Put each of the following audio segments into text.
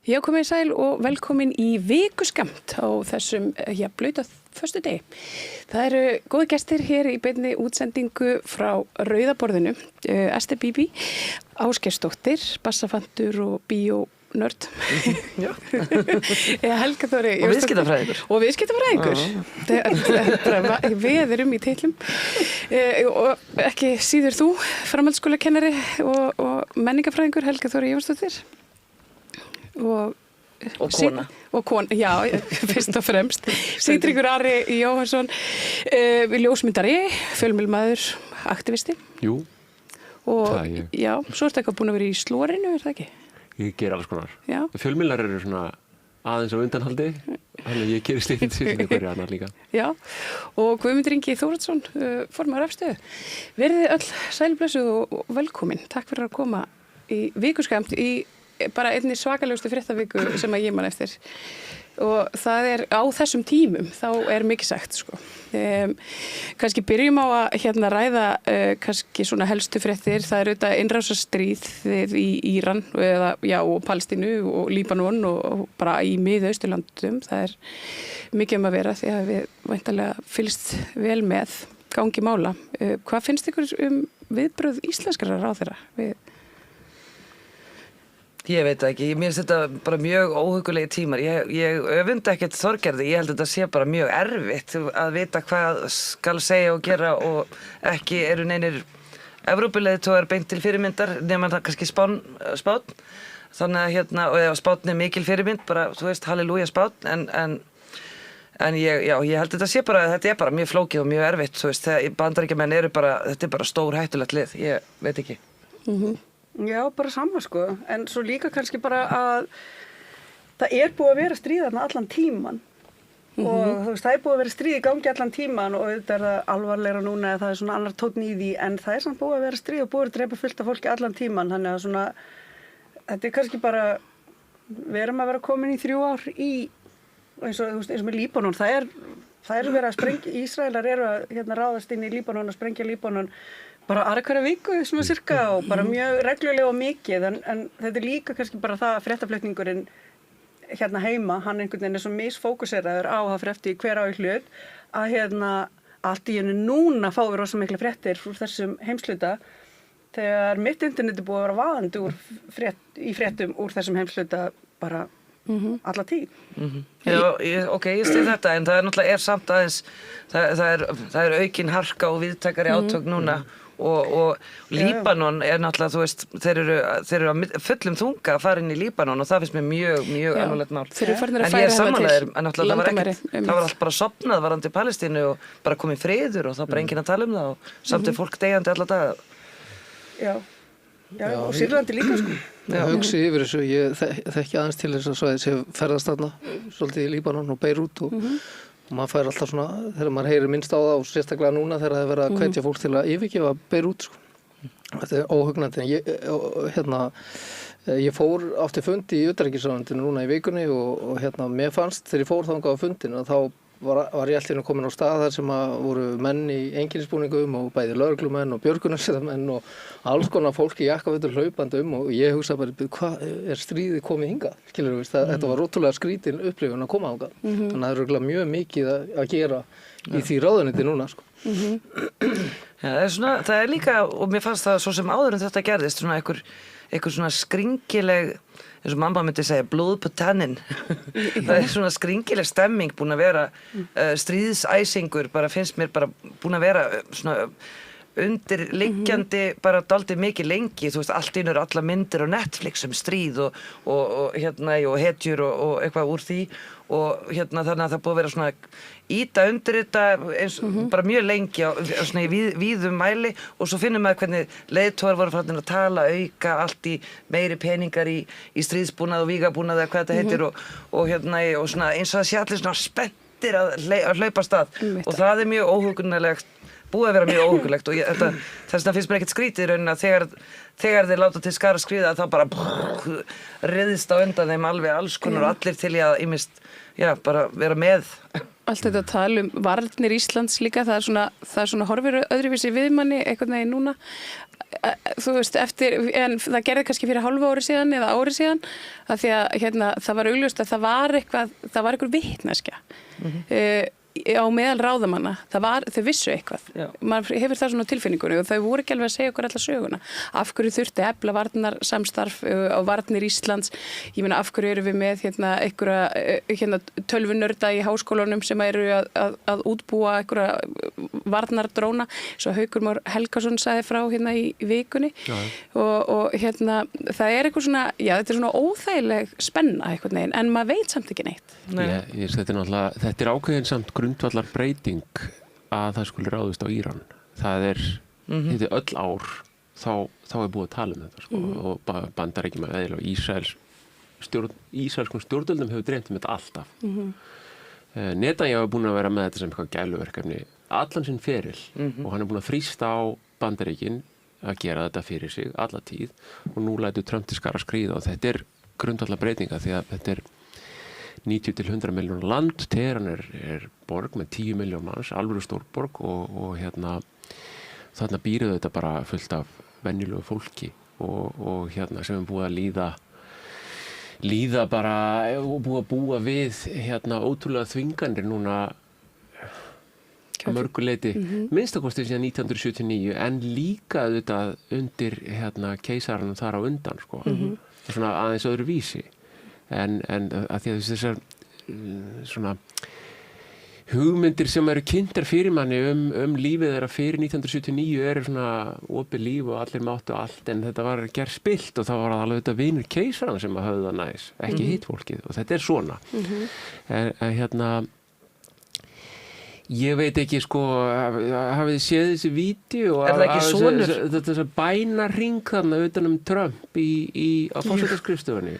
Já, komið sæl og velkomin í vikuskammt á þessum blauta föstudegi. Það eru góði gestir hér í beinni útsendingu frá Rauðaborðinu. Ester Bíbí, Ásgeirsdóttir, bassafantur og bíónörd. Já. Helga Þóri. Og viðskiptafræðingur. Og viðskiptafræðingur. Það er veðurum í titlum. Og ekki síður þú, framhaldsskólakennari og menningafræðingur Helga Þóri Jónsdóttir. Og kona, já, fyrst og fremst Sigtryggur Ari Jóhannsson ljósmyndari, fjölmiðlamaður, aktivisti. Jú, og það er ég. Já, svo ertu eitthvað búin að vera í slórinu, er það ekki? Ég ger alls konar. Já. Fjölmiðlar eru svona aðeins á undanhaldi, þannig að ég gerir slíkt fyrir hverja annar líka. Já, og Guðmundur Ingi Þóroddsson, formaður Afstöðu. Verið öll sælblessuð og velkomin. Takk fyrir að koma í vikuskammt í bara einni svakalegustu fréttaviku sem að ég man eftir og það er á þessum tímum þá er mikið sagt sko. Kannski byrjum á að ræða kannski svona helstu fréttir. Það er auðvitað innrásarstríð í Íran og Palestínu og Líbanon og bara í Mið-Austurlöndum. Það er mikið að vera því að við væntanlega fylgst vel með gangi mála. Hvað finnst ykkur viðbrögð íslenskra ráðherra við? Ég veit ekki, mér finnst þetta bara mjög óhugulegi tímar. Ég öfunda ekkert Þorgerði, ég held að þetta sé bara mjög erfitt að vita hvað skal segja og gera og ekki eru neinir Evrópuleiðtogar beint til fyrirmyndar nema það kannski Spánn. Þannig að og ef Spánn er mikil fyrirmynd, bara, þú veist, halleluja Spánn, en ég held að þetta sé bara, þetta er bara mjög flókið og mjög erfitt, þú veist, þegar Bandaríkjamenn eru bara, þetta er bara stór hættulegt lið, ég veit ekki. Já, bara sama sko, en svo líka kannski bara að það er búið að vera stríð þarna allan tíman og þú veist, það er búið að vera stríð í gangi allan tíman og auðvitað er það alvarlegra núna eða það er svona annar tónn í því en það er samt búið að vera stríð og búið að drepa fullt af fólki allan tíman þannig að svona, þetta er kannski bara, við erum að vera komin í 3 ár í, eins og með Líbanon, það er verið að sprengja, Ísraelar eru að ráðast inn í Líbanon og sprengja Líbanon bara aðra hverja viku svona cirka og bara mjög reglulega og mikið en þetta er líka kannski bara það að fréttaflutningurinn heima, hann einhvern veginn er svo misfókuseraður á að frétti hver á í hlut að allt í henni núna fáum við rosa mikla fréttir úr þessum heimshluta þegar mitt internet er búið að vera vaðandi í fréttum úr þessum heimshluta bara alla tíð. Já, ég stið þetta en það er náttúrulega samt aðeins það er aukin harka og viðtækari átök núna og Líbanon er náttúrulega, þú veist, þeir eru að fullum þunga að fara inn í Líbanon og það finnst mér mjög alvarlegt mál. En ég er samanlegaður, en náttúrulega það var allt bara sofnað varandi Palestínu og bara komið friður og það bara enginn að tala um það og samt er fólk deyjandi alla daga. Já, og Sýrlandi líka sko. Ég hugsi yfir þessu, ég þekki aðeins til þess að svæðis ég ferðast þarna svolítið í Líbanon og Beirút og maður fær alltaf svona, þegar maður heyrir minnst á það og sérstaklega núna þegar það er verið að hvetja fólk til að yfirgefa Beirút sko. Þetta er óhugnandi en ég fór átti fundi í utanríkisráðuneytinu núna í vikunni og mér fannst þegar ég fór þangað á fundinu þá var ég alltaf komin á stað þar sem að voru menn í einkennisbúningum og bæði lögreglumenn og björgunarsveitarmenn og alls konar fólk í jakkafötum hlaupandi og ég hugsa bara, hvað er stríðið komið hingað? Skilurðu, þetta var ótrúlega skrítin upplifun að koma þangað. Þannig að það er örugglega mjög mikið að gera í því ráðuneyti núna sko. Já, það er líka, og mér fannst það svo sem áður en þetta gerðist, svona einhver svona skringileg, eins og mamma myndi segja, blóð på tannin. Það er svona skringileg stemming búin að vera, stríðsæsingur, bara finnst mér bara búin að vera svona undirliggjandi bara dálítið mikið lengi, þú veist, allt innur alla myndir á Netflix stríð og hetjur og eitthvað úr því og þannig að það búið að vera svona íta undir þetta eins bara mjög lengi á svona í víðum mæli og svo finnum maður hvernig leiðtogar voru farnir að tala, auka allt í meiri peningar í stríðsbúnað og vígabúnað eða hvað þetta heitir og svona eins og það sé allir svona spenntir að hlaupa af stað og það er mjög óhugnanlegt búið að vera mjög óhuggulegt og þess vegna finnst mér ekkert skrítið í rauninni að þegar þeir láta til skara skríða þá bara riðist á undan þeim alveg alls konar og allir til í að ýmist, bara vera með. Allt þetta tala varnir Íslands líka, það er svona horfir öðruvísi viðmanni einhvern veginn núna. Þú veist, en það gerði kannski fyrir hálfu ári síðan eða ári síðan, að því að það var augljóst að það var einhver vitneskja. Á meðal ráðamanna, þau vissu eitthvað. Maður hefur það svona tilfinningunni og þau voru ekki alveg að segja okkur alla söguna. Af hverju þurfti efla varnarsamstarf á varnir Íslands? Ég meina, af hverju eru við með einhverja tölvunörda í háskólanum sem eru að útbúa einhverja varnardróna, svo Haukur Már Helgason sagði frá í vikunni. Og það er eitthvað svona, þetta er svona óþægileg spenna einhvern veginn, en maður veit samt ekki neitt. Þetta er ákveðin samt grundvallar breyting að það skuli ráðist á Íran. Það er öll ár þá er búið að tala þetta og Bandaríkjamenn með eðlilega Ísraelskum stjórnvöldum hefur dreymt þetta alltaf. Netanyahu er búin að vera með þetta sem eitthvað gæluverkefni allan sinn feril og hann er búin að þrýsta á Bandaríkin að gera þetta fyrir sig alla tíð og nú lætur Trump til skara skríða og þetta er grundvallar breytinga því að þetta er 90 til 100 miljónar land, Teheran er borg með 10 miljónar manns, alvöru stórborg og þarna býrðu þetta bara fullt af venjulegu fólki og sem er búið að líða bara og búið að búa við ótrúlega þvinganir núna að mörgu leyti, minnstakosti síðan 1979 en líka auðvitað undir keisaranum þar á undan svona aðeins öðru vísi. En að því að þessar svona hugmyndir sem eru kynntar fyrir manni lífið þeirra fyrir 1979 eru svona opið líf og allir máttu allt en þetta var gert spillt og þá var það alveg þetta vinur keisarana sem að höfðu það næs, ekki hitt fólkið og þetta er svona. Ég veit ekki hafið þið séð þessi vídeo er það ekki sonur? Þessa bænarhring þarna utan Trump á forsetaskrifstofunni.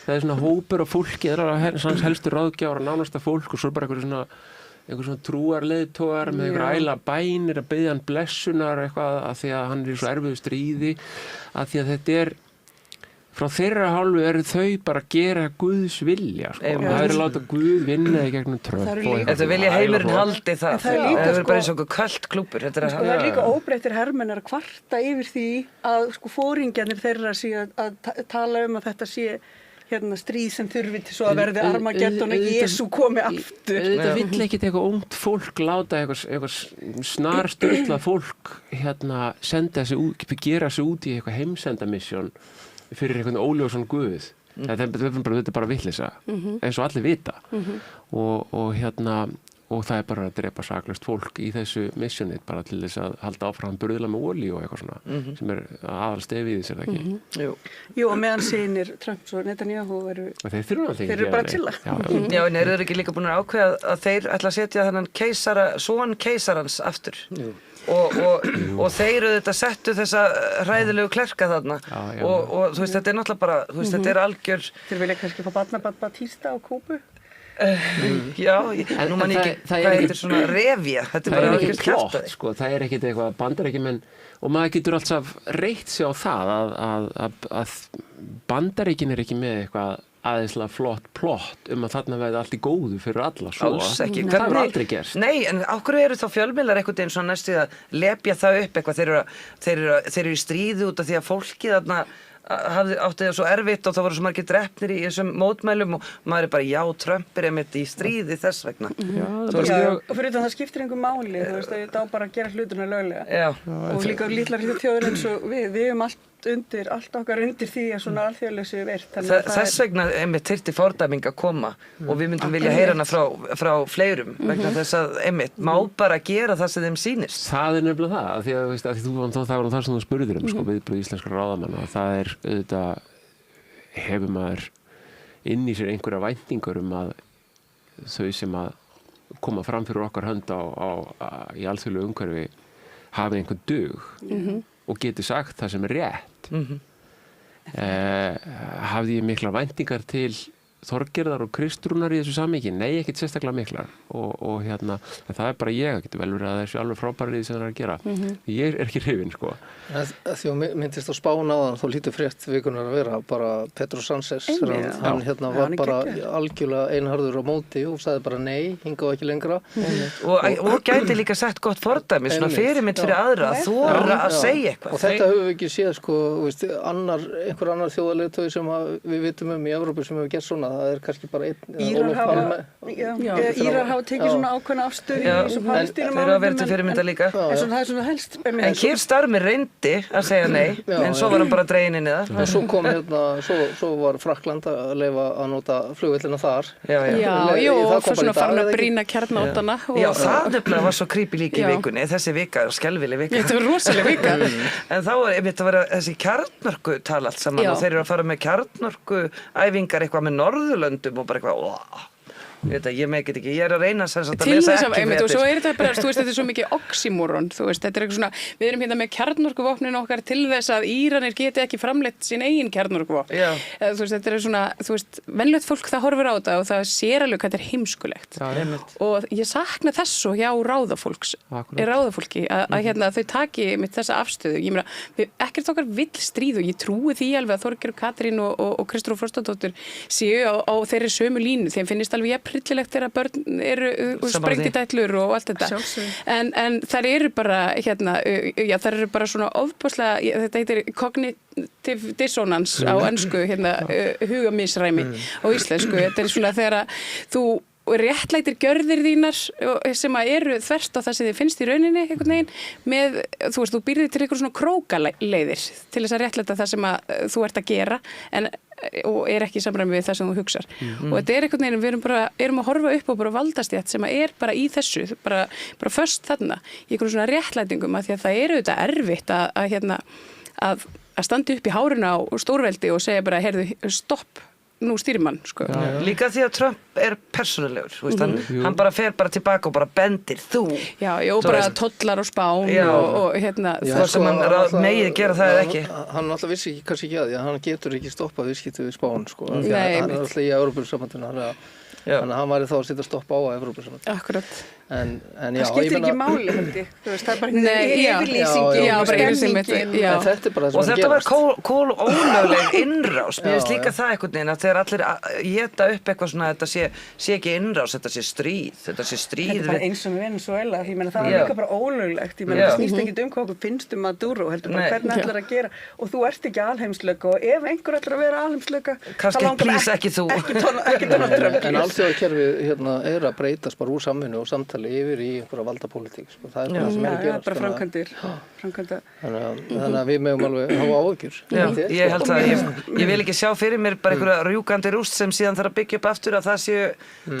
Það er svona hópur af fólki, það er hans helstu ráðgjafar og nánasta fólk og svo bara einhver svona trúarleiðtogar með einhver æla bænir að biðja hann blessunar eitthvað að því að hann er í svo erfiðu stríði að því að þetta er frá þeirra hálfu eru þau bara að gera Guðs vilja það er að láta Guð vinna í gegnum Trump Þetta vilja heimurinn haldi það það er bara eins og köld klúbbur það er líka óbreyttir hermennar að kvarta yfir því að foringjarnir þeirra sé að tala að þetta sé stríð sem þurfi til svo að verði Armageddon og Jesú komi aftur. Þetta vill ekkit eitthvað ungt fólk láta eitthvað snarstörtlað fólk senda sig út, gera sig út í eitthvað heimsendamisjón fyrir eitthvað óljósan Guð. Þetta er bara vitleysa eins og allir vita og það er bara að drepa saklaust fólk í þessu missionið bara til þess að halda áfram burðla með olíu og eitthvað svona sem er aðalstefið í þess ekki. Jú, og meðan synir Trump og Netanyahu þeir eru bara til það. Já, en eru þeir ekki líka búin að ákveða að þeir ætla að setja þennan son keisarans aftur? Og þeir þetta settu þessa hræðilegu klerka þarna og þú veist, þetta er náttúrulega bara, þú veist, þetta er algjör. Þeir vilja kannski fá barnabarn Batista á Kúbu? Já, nú man ég ekki hvað heitir svona revja, þetta er bara algjör kjaftaði. Það er ekkit eitthvað Bandaríkjamenn og maður getur alltaf reitt sig á það að Bandaríkin er ekki með eitthvað aðeinslega flott plott að þarna verði allt í góðu fyrir alla svo. Alls ekki. Það hefur aldrei gerst. Nei, en á hverju eru þá fjölmiðlar einhvern veginn svona næstu að lepja það upp eitthvað, þeir eru í stríði út af því að fólkið þarna átti það svo erfitt og þá voru svo margir drepnir í þessum mótmælum og maður er bara Trump er einmitt í stríði þess vegna. Og fyrir það skiptir einhver máli, þú veist, það á bara að gera hluturna löglega. Og líka litlar þjóðir eins og við höfum allt okkar undir því að svona alþjóðlegu séu veirt. Þess vegna einmitt þyrfti fordæming að koma og við myndum vilja heyra hana frá fleirum vegna þess að einmitt má bara gera það sem þeim sýnist. Það er nefnilega það, því að það var það sem þú spurðir viðbrögð íslenskra ráðamenn og það er auðvitað hefur maður inn í sér einhverja væntingar að þau sem að koma fram fyrir okkar hönd í alþjóðlegu umhverfi hafi einhvern dug og geti sagt það sem er rétt. Hafði ég miklar væntingar til Þorgerðar og Kristrúnar í þessu samhengi, nei, ekkert sérstaklega miklar og en það bara ég, það getur vel verið að þessu alveg frábæra í því sem það er að gera ég er ekki hrifinn, sko. Því að myndist á Spán áðan, þá lítur frétt vikunar að vera bara Pedro Sánchez, hann var bara algjörlega einharður á móti og sagði bara nei, hingað ekki lengra og gæti líka sett gott fordæmi, svona fyrirmynd fyrir aðra að þora að segja eitthvað. Og þetta höfum við ekki séð, sko, einhver annar þjóðarleiðtogi sem við vitum í Evrópu sem hefur gert svona, það er kannski bara einn Írar hafa tekið svona ákveðna afstöðu í þessu Palestínumálum. Þeir hafa verið til fyrirmynda líka. En það er svona helst. En Keir Starmer reyndi að segja nei, en svo var hann bara dreginn inn í það. En svo kom svo var Frakkland að leyfa að nota flugvellina þar. Já, og fyrir svona farin að brýna kjarnótana. Já, það nefnilega var svo creepy líka í vikunni, þessi vika, skelfileg vika. Þetta var rosaleg vika. En þá var einmitt að vera þessi kjarnorku tala allt saman og þeir eru að fara með kjarnorku æfingar eitthvað með Norðurlöndum og bara eitthvað, ég meikit ekki, ég að reyna að lesa ekki fréttir. Og svo þetta bara, þetta er svo mikið oxymoron, þetta er eitthvað svona, við erum hérna með kjarnorkuvopnin okkar til þess að Íranir geti ekki framleitt sín eigin kjarnorkuvopn. Þetta er svona, venjulegt fólk það horfir á þetta og það sér alveg hvað þetta er heimskulegt. Og ég sakna þessu hjá ráðafólki að þau taki með þessa afstöðu. Ég meina, ekkert okkar vill stríð og ég trúi því alveg að Þorgerður Katrín og Kristrún Frostadóttir séu á þeirri sömu línu, þeim finnist alveg hryllilegt þegar börn eru sprengt í dætlur og allt þetta. En þær eru bara þær eru bara svona ofboðslega, þetta heitir cognitive dissonance á ensku, hugamisræmi á íslensku. Þetta er svona þegar þú réttlætir gjörðir þínar sem eru þvert á það sem þið finnst í rauninni einhvern veginn með, þú býrðir til einhver svona krókaleiðir til þess að réttlæta það sem að þú ert að gera og er ekki í samræmi við það sem þú hugsar. Og þetta er einhvern veginn, við erum að horfa upp á bara valdastjætt sem er bara í þessu, bara först þarna, í einhvern svona réttlætingum að því að það eru þetta erfitt að standa upp í háruna á stórveldi og segja bara, heyrðu, stopp, nú stýrir mann, sko. Líka því að Trump er persónulegur, hann bara fer bara tilbaka og bara bendir þú. Já, bara tollar og spán og það sem hann megið gera það eða ekki. Hann alltaf vissi kannski ekki að því að hann getur ekki stoppað viðskipti við spán, sko. Hann er alltaf í Evrópusambandinu, þannig að hann væri þá að setja stopp á Evrópusambandinu. Akkurat. Það skiptir ekki máli, held ég. Það er bara yfirlýsingin. Og þetta var ólögleg innrás. Mér finnst líka það einhvern veginn að þegar allir éta upp eitthvað svona að þetta sé ekki innrás, þetta sé stríð. Þetta er bara eins og með Venezuela. Ég meina það var líka bara ólöglegt. Ég meina það snýst ekki hvað okkur finnst Maduro, heldur bara hvernig ætlar að gera. Og þú ert ekki alheimsleika og ef einhver ætlar að vera alheimsleika, kannski plís ekki þú. Ekki Donald Trump. En alþjóðakerfið er að breytast bara úr samvinnu og samtali yfir í einhverja valdapólitík, sko. Það er það sem er að gerast. Bara framkvæmdir. Þannig að við megum alveg hafa áhyggjur. Ég held að ég vil ekki sjá fyrir mér bara einhverja rjúkandi rúst sem síðan þarf að byggja upp aftur að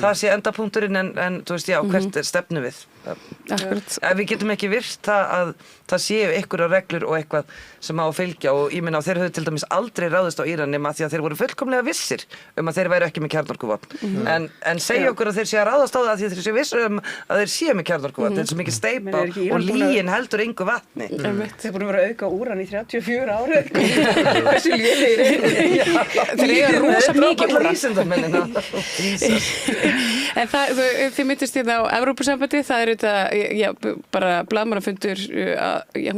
það sé endapunkturinn en þú veist, hvert er stefnu við? Við getum ekki virt að það séu einhverjar reglur og eitthvað sem á að fylgja og ég meina þeir höfðu til dæmis aldrei ráðist á Íran nema því að þeir voru fullkomlega vissir að þeir væru ekki með kjarnorkuvopn. En segja okkur að þeir séu að ráðast á það að þeir séu vissir að þeir séu með kjarnorkuvopn. Þetta er svo mikið steypa og lygin heldur engu vatni. Þeir búin að vera að auka úran í 34 ári. Þessu lélegir. Þeir eiga rosa mikið úran. En þið myndist á Evrópusambandi, það er þetta, bara blaðamannafundur,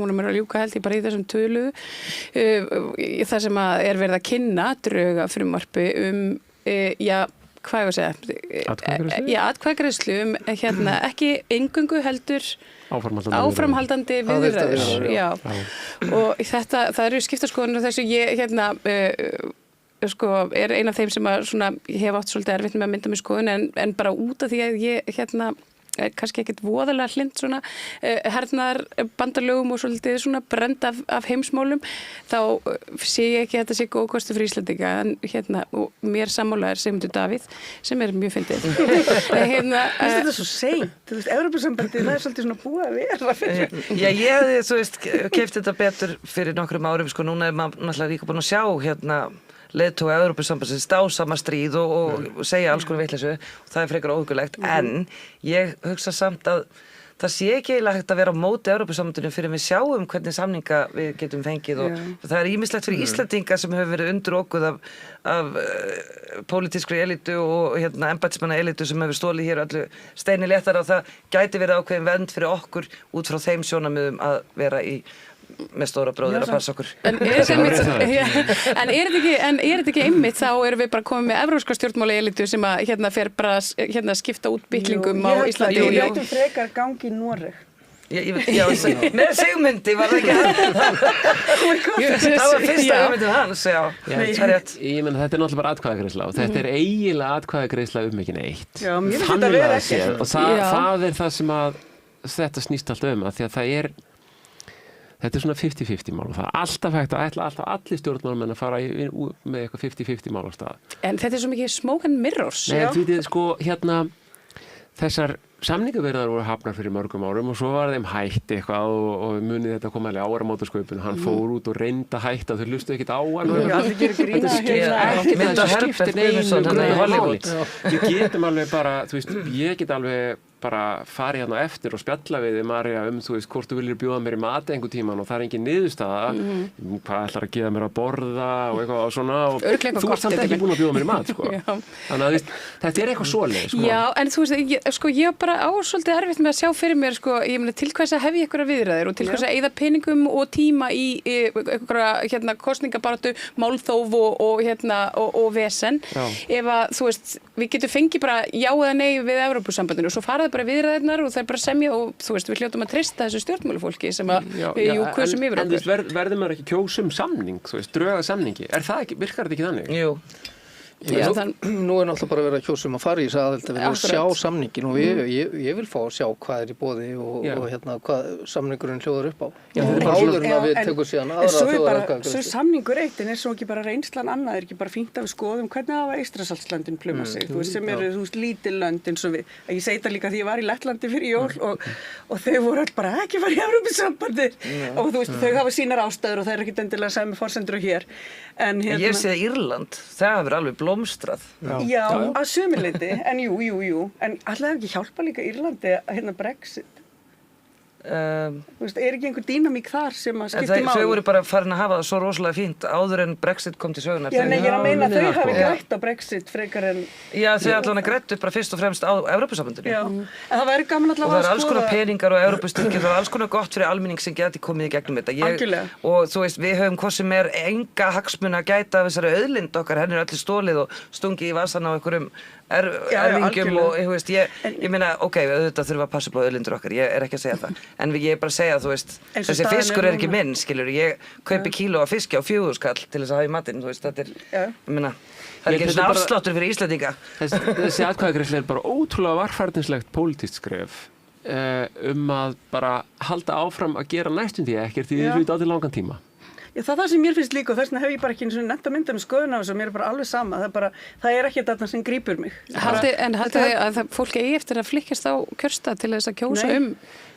hún er að ljúka held ég bara í þessum töluðu, það sem er verið að kynna drög af frumvarpi hvað ég að segja? Atkvæðagreiðslu ekki eingöngu heldur áframhaldandi viðræður. Og það eru skiptaskoðanir þessu er ein af þeim sem ég hef átt svolítið erfitt með að mynda með skoðun en bara út af því að ég kannski ekkert voðalega hlynd svona hernaðar bandalögum og svolítið svona brend af heimsmálum þá sé ég ekki að þetta sé góð kosti fyrir Íslandinga en og mér sammála Sigmundur Davíð sem er mjög fyndið. Þetta er svo seint, þú veist, Evrópusambandið það er svolítið svona búið að vera fyrir. Já, ég hefði, þú veist, keypt þetta betur fyrir nokkrum árum, sko, núna er maður náttúrulega líka búin að sjá leiðtoga Evrópusambandsins dásama stríð og segja alls konar vitleysu og það er frekar óhuggulegt en ég hugsa samt að það sé ekki eiginlega hægt að vera á móti Evrópusambandinu fyrir við sjáum hvernig samninga við getum fengið og það er ýmislegt fyrir Íslendinga sem hefur verið undirokuð af pólitískri elitu og embættismanna elitu sem hefur stólið hér öllu steini léttara og það gæti verið ákveðin vernd fyrir okkur út frá þeim sjónarmiðum að vera með stóra bróðir að passa okkur. En er þetta ekki einmitt þá erum við bara komið með evrópska stjórnmála elitu sem að fer bara skipta út byklingum á Íslandi. Ég veit frekar gangi í Noreg. Já, með Sigmundi var það ekki það var fyrsta hugmyndin hans, já, það er rétt. Ég meina þetta náttúrulega bara atkvæðagreiðsla og þetta eiginlega atkvæðagreiðsla ekki neitt. Já, mér finnst þetta vera ekki. Og það það sem að þetta snýst alltaf að því að þetta svona 50-50 mál og það alltaf hægt að ætla alltaf allir stjórnmálamenn að fara með eitthvað 50-50 mál á stað. En þetta svo mikið smoke and mirrors. Nei, þú veitir, sko, þessar samningaverðar voru hafnar fyrir mörgum árum og svo var þeim hætt eitthvað og munið þetta kom alveg áramótasköpun hann fór út og reyndi að hætta þau hlustu ekkert á hann Mynda Herbert Guðmundsson hann í Hollywood Við getum alveg bara, þú veist, ég get alveg bara farið hérna eftir og spjalla við þig María þú veist, hvort þú viljir bjóða mér í mat einhvern tíman og það er engin niðurstaða hvað ætlar að gefa mér að borða og eitthvað og svona og þú ert samt ekki búin að bjóða mér í mat sko. Þannig að þetta eitthvað svoleið sko. Já, en þú veist, ég bara svolítið erfitt með að sjá fyrir mér sko, ég meina til hvers að hef ég einhverja viðræður og til hvers að eyða peningum og tíma í einhverja kosningabaráttu, málþóf og vesen ef að, þú veist, við getum fengið bara já eða nei við Evrópusambandinu og svo fara það bara viðræðurnar og það bara semja og þú veist, við hljótum að treysta þessu stjórnmálafólki sem að við kusum yfir okkur. En verður maður ekki kjósum samning, þú veist, dröga samningi? Virkar þetta ekki þannig? Jú. Já, nú náttúrulega bara verið að kjósum að fara í þess aðild að við viljum sjá samningin og ég vil fá að sjá hvað í boði og hvað samningurinn hljóðar upp á áður en að við tökum síðan aðra þjóðaratkvæðagreiðslu. Svo samningur eitt en svo ekki bara reynslan annað ekki bara fínt að við skoðum hvernig það var Eystrasaltslöndin pluma sig þú veist sem eru þú veist lítil lönd eins og við ég segi það líka því ég var í Lettlandi fyrir jól og þau voru öll bara ekki fara í Evrópusambandið og þú veist þau hafa sínar ástæður og það ekkert endilega sem forsendur hér en ég sé að Írland það hefur alveg blómstrað. Já, að sumirleiti, en jú. En alltaf ekki hjálpa líka Írlandi að Brexit. Þú veist, ekki einhver dýnamík þar sem að skipti máli? Þau voru bara farin að hafa það svo rosalega fínt áður en Brexit kom til sögunar. Já, nei, ég er að meina að þau hafi grætt á Brexit frekar en... Já, þau allavega grættu bara fyrst og fremst á Evrópusambandinu. Já, en það væri gaman allavega að skoða... Og það er alls konar peningar og Evrópustyrkir, það er alls konar gott fyrir almenning sem geti komið í gegnum þetta. Algjörlega. Og þú veist, við höfum hvað sem enga hagsmuna að gæta af þessari auðlind okkar, henni er öllu stólið og stungið í vasan á einhverjum erfingjum og ég meina, ok, auðvitað þurfum að passa upp á auðlindur okkar, ég er ekki að segja það en ég er bara að segja, þú veist, þessi fiskur er ekki minn, skilur, ég kaupi kíló af fiski á 4 skall til þess að hafa í matinn, þú veist, þetta er, ég meina, það er ekki svona afsláttur fyrir Íslendinga. Þessi atkvæðagreiðsla er bara ótrúlega varfærnislegt pólitískt skref að bara halda áfram að gera næstum því ekkert því þið á til langan tíma. Já, það sem mér finnst líka og þess vegna hef ég bara ekki eins og nefnt að mynda með skoðun á þessu og mér er bara alveg sama, það er ekki þetta sem grípur mig. En haldið þið að fólk eigi eftir að flykkjast á kjörstað til þess að kjósa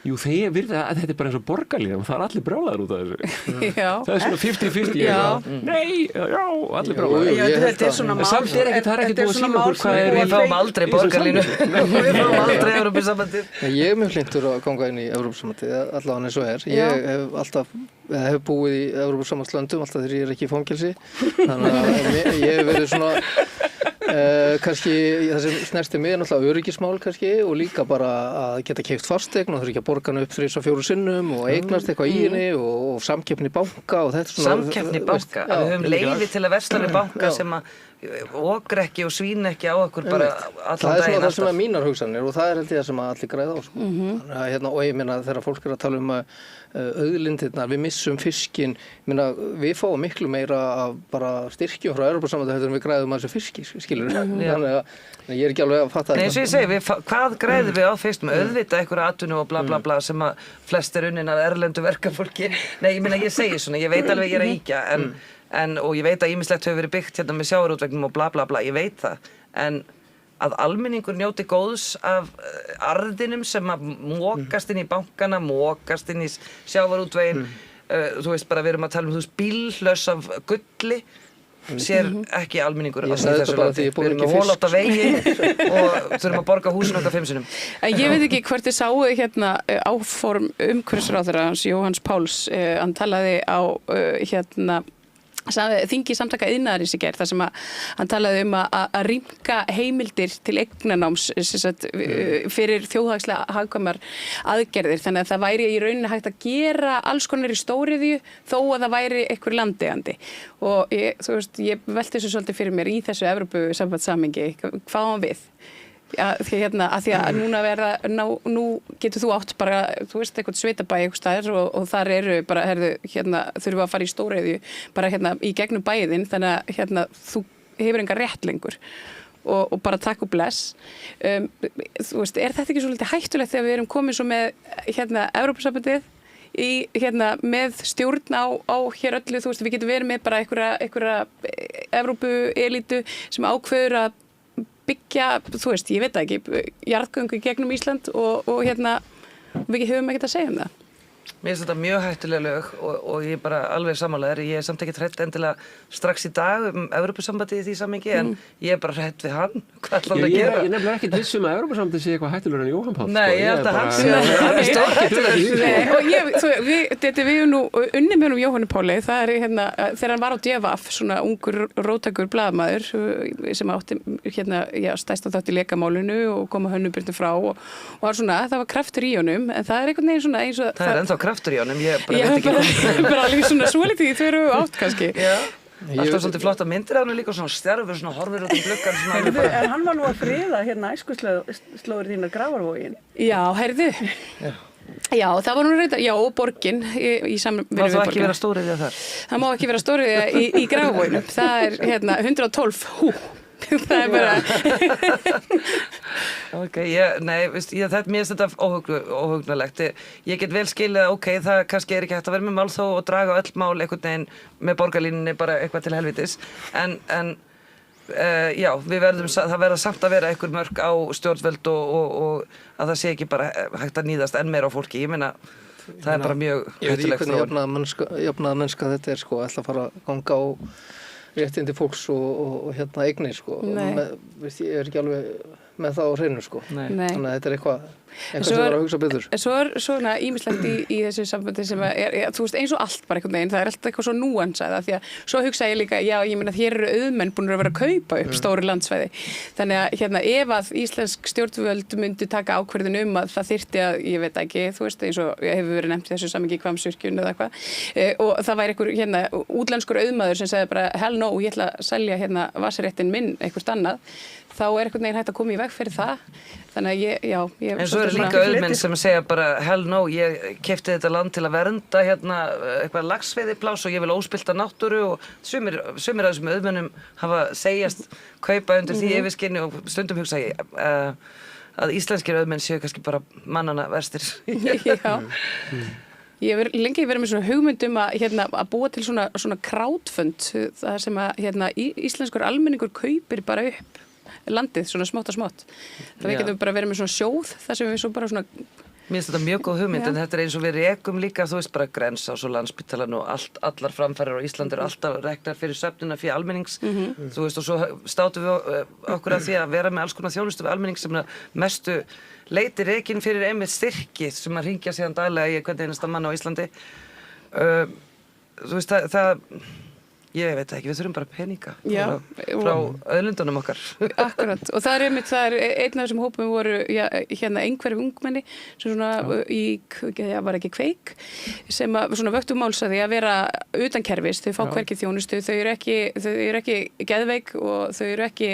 Jú, þeir virða að þetta er bara eins og borgarlíðan, það er allir brjálæðir út af þessu. Það er svona 50-50. Nei, já, allir brjálæðir. Þetta er svona mál. Samt það er ekki búið að sína okkur hvað er. Við fáum aldrei borgarlínu. Við fáum aldrei Evrópusambandið. Ég er mjög hlynntur að ganga inn í Evrópusambandið, allavega eins og er. Ég hef búið í Evrópusambandslöndum alltaf þegar ég er ekki í fangelsi. Þannig að ég hef verið svona kannski það sem snerti mig er náttúrulega öryggismál kannski og líka bara að geta keypt fasteign og þurfi ekki að borga hana upp 3-4 sinnum og eignast eitthvað í henni og samkeppni banka og þetta svona samkeppni banka, við höfum leyfi til að versla við banka sem að okra ekki og svína ekki á okkur bara allan daginn alltaf. Það er svona það sem er mínar hugsanir og það er held ég það sem allir græða á sko. Þannig að og ég meina þegar fólk er að tala um auðlindirnar, við missum fiskinn, við fáum miklu meira af bara styrkjum frá Evrópusambandinu heldur en við græðum að þessu fiski, skilur þannig að ég er ekki alveg að fatta þetta. Nei, eins og ég segi, hvað græðum við á fyrst með auðvitað einhverja atvinnu og bla bla bla sem að flest er unnin af erlendu verkafólki. Nei, ég meina ég segi svona, ég veit alveg ég er að ýkja og ég veit að ýmislegt hefur verið byggt hérna með sjávarútveginum og bla bla bla, ég veit það en að almenningur njóti góðs af arðinum sem að mókast inn í bankana, mókast inn í sjávarútvegin, þú veist bara við erum að tala um þú veist bíllaus af gulli, sér ekki almenningur Ég í sagði þessu þetta bara landi. því ég Við borða erum ekki með hólátt af vegi og þurfum að borga húsinu okkar 5 sinnum. En ég veit ekki hvort þið sáu hérna áform umhverfisráðherra hans Jóhanns Páls, hann talaði á þingi samtaka iðnaðarins í gær þar sem hann talaði að rýmka heimildir til eignanáms fyrir þjóðhagslega hagkvæmar aðgerðir, þannig að það væri í rauninni hægt að gera alls konar í stóriðju þó að það væri einhver landeigandi og ég velti þessu svolítið fyrir mér í þessu Evrópusambandssamhengi, hvað á hann við? Að því að nú getur þú átt bara, þú veist, eitthvað sveitabæ eitthvað staðar og þar eru bara, þurfum að fara í stóriðju bara í gegnum bæðin, þannig að þú hefur enga rétt lengur og bara takk og bless. Þú veist, er þetta ekki svolítið hættulegt þegar við erum komin svo með Evrópusambandið með stjórn á hér öllu, þú veist, við getum verið með bara einhverja Evrópuelítu sem ákveður að byggja, þú veist, ég veit ekki, jarðgöngu gegnum Ísland og við höfum ekkert að segja um það. Mér finnst þetta mjög hættulega lög og ég er bara alveg sammálaður. Ég er samt ekki hrædd endilega strax í dag Evrópusambandið í því samhengi, en ég er bara hrædd við hann. Hvað ætlar hann að gera? Ég er nefnilega ekki viss að Evrópusambandið sé eitthvað hættulegur en Jóhann Páll. Nei, ég held að hann sé alveg stórhættulegur. Og við nú unni með Jóhanni Páli, það er þegar hann var á DFF, svona ungur róttækur blaðamaður sem átti stærsta þátt í lekamálinu og kom að Hönnubyrnu frá og var svona, það var kraftur í honum, en það er einhvern veginn svona eins og það er ennþá kraftur í honum, ég bara veit ekki bara alveg svona svolítið í 2 kannski. Já, alltaf svolítið flotta myndir af hann líka, svona stjarfur, svona horfir út um gluggann. En hann var nú að friða æskuslóðir þínar Grafarvogin. Já, heyrðu. Já, það var nú reynda, já, og borgin í samvinnu við borgina. Má það ekki vera stóriðja þar? Það má ekki vera stóriðja í Grafarvoginum. Það er 112, það er bara Ok, mér finnst þetta óhugnalegt. Ég get vel skilið að það kannski er ekki hægt að vera með málþóf og draga öll mál einhvern veginn með borgarlínunni bara eitthvað til helvitis, en já, það verða samt að vera einhver mörk á stjórnvöld og að það sé ekki bara hægt að níðast enn meira á fólki. Ég meina, það er bara mjög hættulegt. Ég veit ekki hvernig jafnaða mennska þetta er, ætla að fara að ganga á réttindi fólks og eignir, ég er ekki alveg með það á hreinu, þannig að þetta er eitthvað sem var að hugsa betur. Svo er svona ýmislegt í þessu sambandi sem þú veist, eins og allt bara einhvern veginn, það er alltaf eitthvað svo núansað, því að svo hugsa ég líka, já, ég meina, hér eru auðmenn búin að vera að kaupa upp stóri landsvæði, þannig að ef að íslensk stjórnvöld myndi taka ákvörðun að það þyrfti að, ég veit ekki, þú veist, eins og hefur verið nefnt í þessu samhengi Hvammsvirkjun eða eitthvað, og það væri einhver útlenskur auðmaður sem segði bara, hell no, ég ætla að selja vatnsréttinn minn eitthvað annað, þá er einhvern veginn hægt að koma í veg fyrir það. Þannig að ég en svo eru líka auðmenn sem segja bara hell no, ég keypti þetta land til að vernda eitthvað laxveiðiplás og ég vil óspillta náttúru, og sumir af þessum auðmennum hafa segjast kaupa undir því yfirskinni, og stundum hugsa ég að íslenskir auðmenn séu kannski bara mannanna verstir. Já. Ég hef lengi verið með svona hugmyndum að búa til svona crowdfund, það sem að íslenskur almenningur kaupir bara upp landið, svona smátt og smátt. Það við getum bara verið með svona sjóð, þar sem við svo bara svona... Mér finnst þetta mjög góð hugmynd, en þetta er eins og við rekum líka, þú veist, bara Grensás og Landspítalan og allar framfærir á Íslandi eru alltaf reknar fyrir söfnuna fyrir almennings, þú veist, og svo státum við okkur að því að vera með alls konar þjónustu við almennings sem mestu leiti rekin fyrir einmitt styrki sem að hringja síðan daglega í hvern einasta mann á Íslandi. Þú veist, ég veit ekki, við þurfum bara peninga frá auðlindunum okkar. Akkurat, og það er einn af þessum hópum voru einhverjum ungmenni sem svona var ekki Kveik, sem svona vöktu máls að því að vera utan kerfis, þau fá hvergi þjónustu, þau eru ekki geðveik og þau eru ekki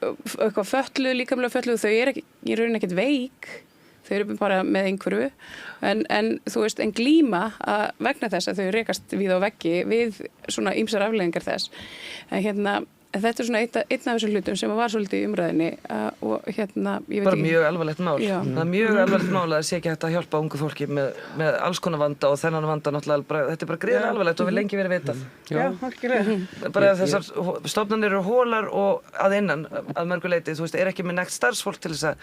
eitthvað fötluð, líkamlega fötluð, þau eru í rauninni ekkert veik, þau eru bara með einhverju, en þú veist, en glíma vegna þess að þau rekast við á veggi við svona ýmsar afleiðingar þess. En En þetta svona einn af þessum hlutum sem var svolítið í umræðinni og ég veit bara ekki. mjög alvarlegt mál. Já. Það er mjög alvarlegt mál að það sé ekki hægt að hjálpa ungu fólki með alls konar vanda og þennan vanda náttúrulega, þetta bara gríðarlega alvarlegt og við lengi verið vitað. Já, algjörlega. Bara þessar stofnanir eru hólar og að innan að mörgu leyti, þú veist, er ekki með nægt starfsfólk til þess að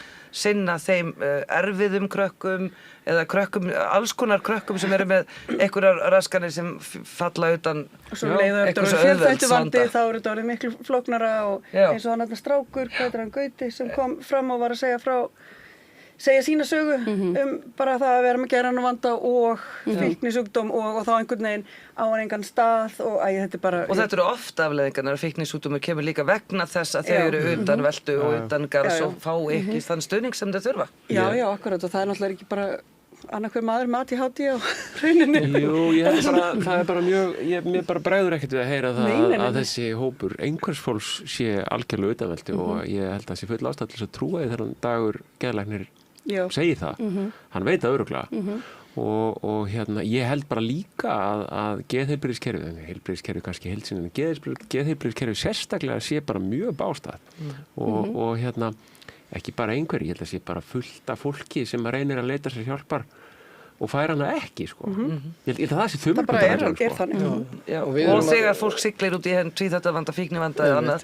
sinna þeim erfiðum krökkum eða krökkum, alls konar krökkum sem eru með einhverjar raskanir sem falla utan Svo leiður þetta einhvers fjölþættu vandi, auðvelds þá er þetta orðið miklu flóknara og eins og hann þarna strákur, hvað er hann Gauti, sem kom fram og var að segja sína sögu bara það að vera með geðrænan vanda og fíknisjúkdóm og þá einhvern veginn á engan stað og þetta er bara... Og þetta eru oft afleiðingarnar að fíknisjúkdómur kemur líka vegna þess að þau eru utan veltu og utan garðs og fá ekki þann stuðning sem þau þurfa. Já, akkurat og það er náttúrulega ekki bara annað hver maður mat í hátíð á rauninni. Jú, ég held bara, það er bara mjög, mér bara bregður ekkert við að heyra það að þessi hópur einhvers fólks sé algjörlega utanveldi og ég held að það sé full ástæða til þess að trúa því þegar Dagur geðlæknir segir það. Hann veit það örugglega. Og ég held bara líka að geðheilbrigðiskerfið kannski heild sinni, en geðheilbrigðiskerfið sérstaklega sé bara mjög bástað og ekki bara einhverjir, ég held að sé bara fullt af fólki sem reynir að leita sér hjálpar og fær hana ekki, sko. Ég held að það sé þumulpundarreglan, sko. Og þegar fólk siglir út í tvíþættavanda, fíknivanda eða annað,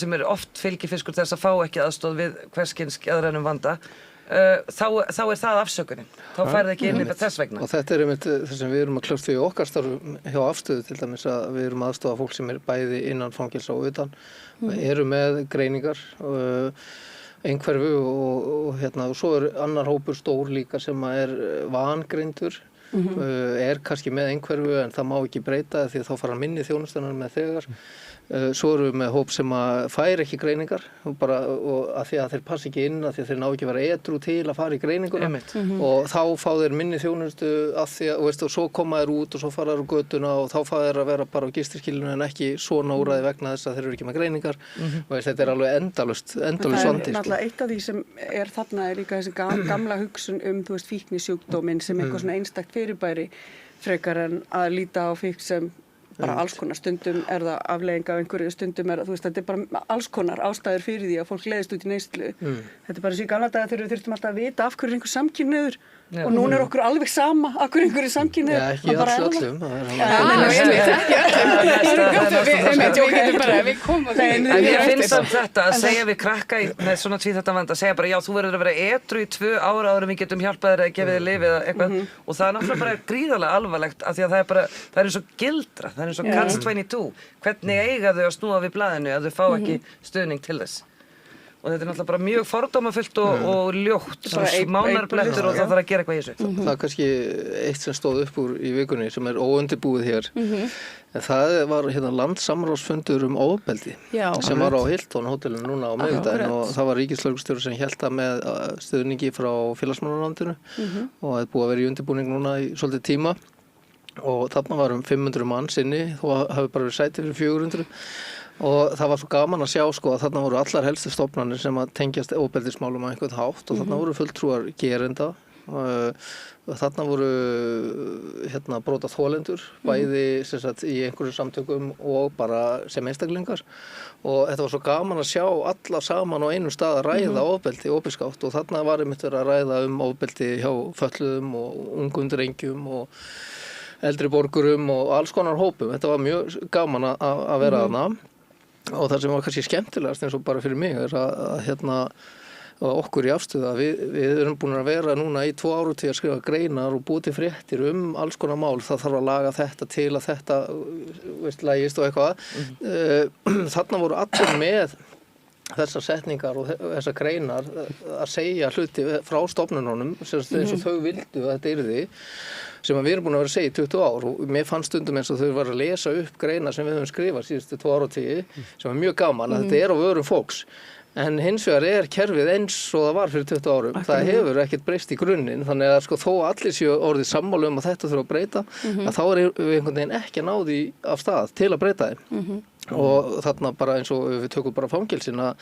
sem er oft fylgifiskur þess að fá ekki aðstoð við hverskins geðrænum vanda, þá er það afsökunin. Þá færði ekki inn þess vegna. Og þetta er einmitt þess sem við erum að kljást við okkar starfum hjá Afstöðu til dæmis að við erum aðstofa fólk sem er bæði innan fangelsa og utan, eru með greiningar einhverfu og svo er annar hópur stór líka sem er vangreindur, er kannski með einhverfu en það má ekki breyta því að þá fara minni þjónustunar með þegar. Svo erum við með hóp sem að fær ekki greiningar og að því að þeir passi ekki inn að því að þeir ná ekki að vera edrú til að fara í greininguna og þá fá þeir minni þjónustu að því að, og svo koma þeir út og svo fara þeir á götuna og þá fá þeir að vera bara á gistiskilinu en ekki svona úrræði vegna þess að þeir eru ekki með greiningar og þetta er alveg endalaust vandi. Það er náttúrulega eitt af því sem er þarna er líka þessi gamla hugsun þú veist, fíknisjúkdóminn sem eitthvað svona einstakt fyrirbæri frekar en að líta á fíkn sem bara alls konar, stundum er það afleiðing af einhverju, stundum er það, þú veist, þetta er bara alls konar ástæður fyrir því að fólk leiðist út í neyslu. Þetta er bara þessi gamla daga þegar við þurftum alltaf að vita af hverju einhver samkynhneigður og núna er okkur alveg sama af hverju einhverju samkynhneigður. Já, ekki öllum. Við komum að því. En ég finnst samt þetta að segja við krakka með svona tvíþættavanda, að segja bara já, þú verður að vera edrú í 2 ár áður en við getum hjálpað þér að gefa þér lyf eða eitthvað og það er náttúrulega bara gríðarlega alvarlegt af því að það er eins og gildra, það er eins og catch-22. Hvernig eiga þau að snúa við blaðinu að þau fá ekki stuðning til þess? Og þetta er náttúrulega bara mjög fordómafullt og ljótt, smánarblettur og það þarf að gera eitthvað í þessu. Það er kannski eitt sem stóð upp úr í vikunni sem er óundirbúið hér. En það var landssamráðsfundur ofbeldi sem var á Hilton hótelinu núna á miðvikudaginn og það var ríkislögreglustjóri sem hélt það með stuðningi frá félagsmálaráðuneytinu og það er búið að vera í undirbúning núna í svolítið tíma. Og þarna var 500 manns inni, þó hafi bara verið sæti fyrir 400 og það var svo gaman að sjá sko að þarna voru allar helstu stofnanir sem að tengjast ofbeldismálum á einhvern hátt og þarna voru fulltrúar gerenda og þarna voru brotaþolendur bæði sem sagt í einhverjum samtökum og bara sem einstaklingar og þetta var svo gaman að sjá alla saman á einum stað að ræða ofbeldi opinskátt og þarna var einmitt verið að ræða ofbeldi hjá fötluðum og ungum drengjum og eldri borgurum og alls konar hópum. Þetta var mjög gaman að vera þarna og það sem var kannski skemmtilegast eins og bara fyrir mig er að okkur í Afstöðu að við erum búin að vera núna í 2 áratug að skrifa greinar og búið til fréttir alls konar mál. Það þarf að laga þetta til að þetta lagist og eitthvað. Þarna voru allir með þessar setningar og þessar greinar að segja hluti frá stofnununum eins og þau vildu að þetta yrði sem við erum búin að vera að segja í 20 ár og mér fannst stundum eins og þau var að lesa upp greinar sem við höfum skrifað síðustu 2 áratugir sem var mjög gaman að þetta er á vörum fólks en hins vegar er kerfið eins og það var fyrir 20 árum. Það hefur ekkert breyst í grunninn þannig að sko þó allir séu orðið sammála að þetta þurfa að breyta að þá er við einhvern veginn ekki að ná því af stað til að breyta þeim. og þarna bara eins og við tökum bara fangelsin að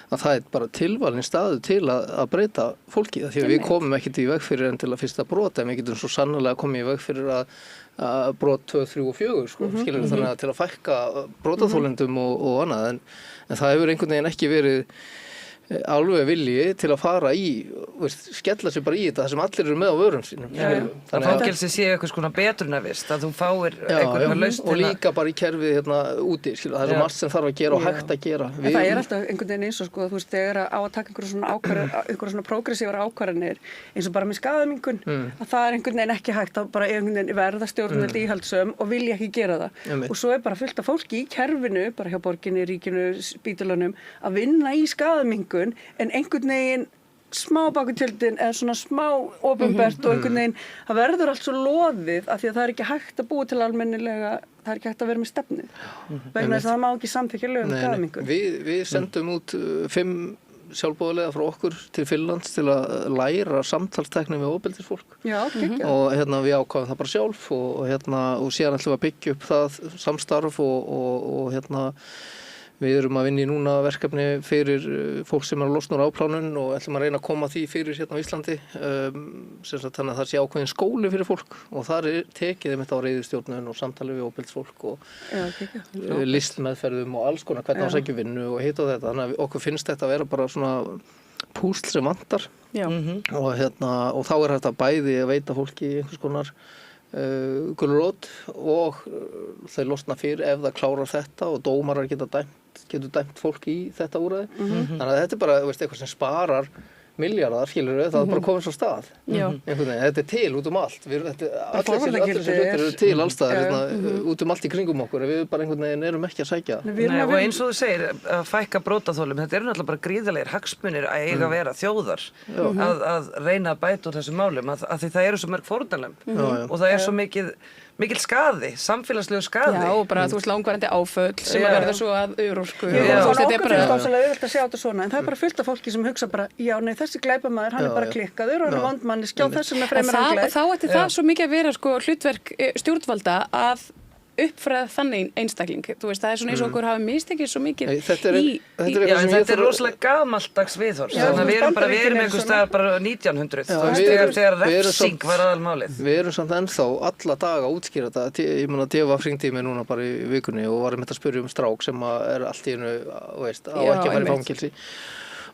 það er bara tilvalin staðu til að breyta fólki því að við komum ekkert í veg fyrir en til að fyrsta brot en við getum svo sannarlega komið í veg fyrir að brot 2, 3 og 4 sko, skilur þannig að til að fækka brotaþolendum og annað en það hefur einhvern veginn ekki verið alveg vilji til að fara í skella sig bara í þetta sem allir eru með á vörum sínum það fangelsi sé eitthvað svona betrunarvist að þú fáir einhverjum lausn og líka bara í kerfið hérna úti það er svo margt sem þarf að gera og hægt að gera en það er alltaf einhvern veginn eins og sko þú veist þegar á að taka einhverjum svona progressívar ákvarðanir eins og bara með skaðamingun að það er einhvern veginn ekki hægt að bara einhvern veginn verða stjórnvöld íhaldssöm og vilja ekki gera það og svo er bara fullt af fólki í kerfinu bara hjá borginni, ríkinu, spítulunum að vinna í skaðamingun en einhvern veginn smá bakutjöldin eða svona smá opinbert og einhvern veginn það verður allt svo loðið af því að það er ekki hægt að búa til almennilega það er ekki hægt að vera með stefnið vegna þess að það má ekki samþykkja lög skaðamingun. Við sendum út 5 sjálfboðaliða frá okkur til Finnlands til að læra samtalstækni við ofbeldisfólk og við ákváðum það bara sjálf og síðan ætlum við að byggja upp það samstarf og við erum að vinna í núna verkefni fyrir fólk sem er að losna úr afplánun og ætlum að reyna að koma því fyrir hérna á Íslandi þannig að það sé ákveðin skóli fyrir fólk og þar er tekið einmitt á reiðustjórnun og samtali við ofbeldisfólk og listmeðferðum og alls konar hvernig á sækju vinnu og hitt og þetta þannig að okkur finnst þetta að vera bara svona púsl sem vantar og þá er þetta bæði að veita fólki einhvers konar gulrót og þeir losna fyrir ef það klárar þetta og dómarar getur dæmt fólk í þetta úrræði þannig að þetta er bara eitthvað sem sparar milljarðar, skilur við, það er bara komið svo stað þetta er til út allt allir þessi hlutir eru til allstaðar út allt í kringum okkur við bara einhvern veginn erum ekki að sækja og eins og þú segir, að fækka brotaþolum þetta eru náttúrulega bara gríðarlegir hagsmunir að eiga að vera þjóðar að reyna að bæta úr þessum málum að því það eru svo mörg fórnarlömb og það er svo mikill skaði, samfélagslegu skaði og bara þú veist langvarandi áföll sem að verða svo að örorku og þetta er bara auðvitað að sjá þetta svona en það er bara fullt af fólki sem hugsa bara já nei þessi glæpamaður hann er bara klikkaður og hann er vondmanni skjá þessum með fremur hann glæp þá ætti það svo mikið að vera sko hlutverk stjórnvalda að uppfræða þannig einstakling þú veist það er svona eins og okkur hafa mistekið svo mikið þetta er rosalega gamaldags viðhorf þannig að við erum einhvers staðar bara 1900 þegar refsing var aðalmálið við erum samt ennþá alla daga að útskýra þetta ég meina Deva hringdi mig núna bara í vikunni og var að spyrja strák sem er allt í einu á ekki að fara í fangelsi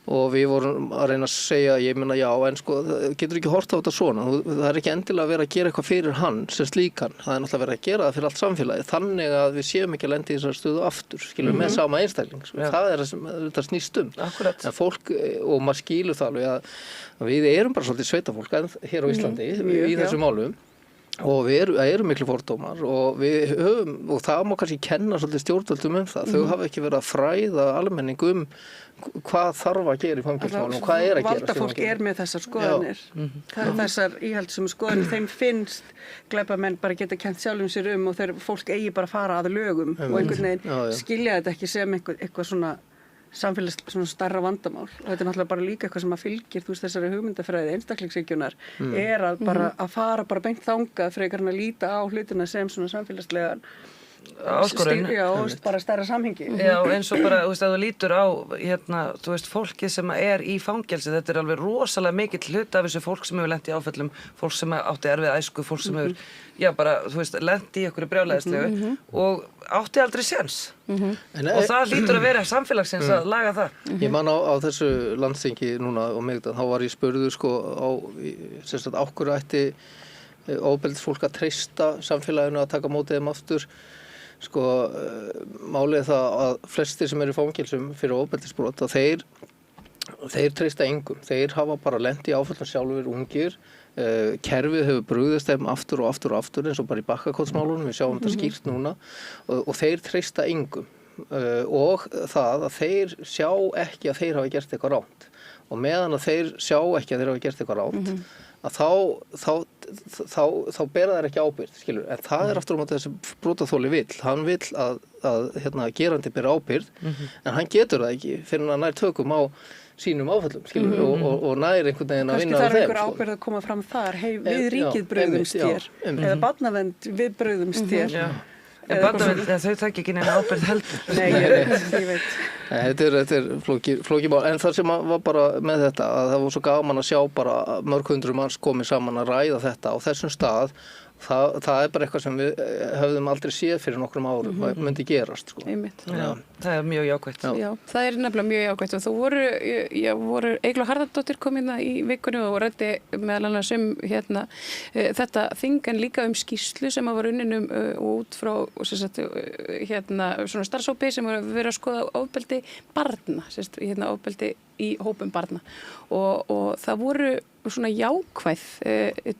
og við vorum að reyna að segja ég meina já en sko getur ekki hort á þetta svona það er ekki endilega að vera að gera eitthvað fyrir hann sem slíkan það er náttúrulega að vera að gera það fyrir allt samfélagið þannig að við séum ekki að lenda í þessari stöðu aftur skilur með sama einstakling það er það snýst en fólk og maður skilur það alveg að við erum bara svolítið sveitafólk hér á Íslandi í þessum málum og við erum miklu fordómar og við höfum og það má kannski kenna svolítið stjórnvöldum það þau hafa ekki verið að fræða almenning hvað þarf að gera í fangelsmálum og hvað er að gera valdafólk er með þessar skoðanir það er þessar íhaldssömu skoðanir þeim finnst glæpamenn bara geta kennt sjálfum sér og þegar fólk eigi bara að fara að lögum og einhvern veginn skilja þetta ekki sem eitthvað svona samfélags svona starra vandamál og þetta er náttúrulega bara líka eitthvað sem að fylgir þú veist þessari hugmyndafræði einstaklingshyggjunar er að bara að fara bara beint þangað frekar en að líta á hlutina sem svona samfélagslegan áskorun og bara stærra samhengi eins og bara, þú veist, að þú lítur á þú veist, fólki sem er í fangelsi þetta er alveg rosalega mikill hluti af þessu fólk sem hefur lent í áföllum fólk sem átti erfið æsku, fólk sem hefur bara, þú veist, lent í einhverju brjálæðislegu og átti aldrei séns og það lítur að vera samfélagsins að laga það Ég man á þessu landsþingi núna og þá var ég spurður sko á á hverju ætti ofbeldisfólk að treysta samfélaginu að taka mótið þeim aftur sko málið það að flestir sem eru í fangelsum fyrir ofbeldisbrot að þeir treysta engum þeir hafa bara lent í áföllum sjálfur ungir kerfið hefur brugðist þeim aftur og aftur og aftur eins og bara í Bakkakottsmálunum við sjáum þetta skýrt núna og þeir treysta engum og það að þeir sjá ekki að þeir hafa gert eitthvað rangt og meðan að þeir sjá ekki að þeir hafa gert eitthvað rangt að þá bera þær ekki ábyrgð, skilur, en það er aftur á móti þessi brotaþoli vill, hann vill að gerandi bera ábyrgð, en hann getur það ekki fyrir að nær tökum á sínum áföllum, skilur, og nær einhvern veginn að vinna á þeim. Kannski þarf einhver ábyrgð að koma fram þar, við ríkið brugðumst þér, eða barnavernd við brugðumst þér. En þau taki ekki neina ábyrgð heldur. Nei, ég veit. Þetta er flókið mál, en það sem var bara með þetta að það var svo gaman að sjá bara mörg hundruð manns komið saman að ræða þetta á þessum stað. Það er bara eitthvað sem við höfðum aldrei séð fyrir nokkrum árum hvað myndi gerast sko. Já, það er mjög jákvætt. Já, það er nefnilega mjög jákvætt og þú voru Eygló Harðardóttir kom hérna í vikunni og ræddi meðal annars þetta þing en líka skýrslu sem var unnin út frá svona starfshópi sem var verið að skoða ofbeldi barna, ofbeldi í hópum barna og það voru svona jákvæð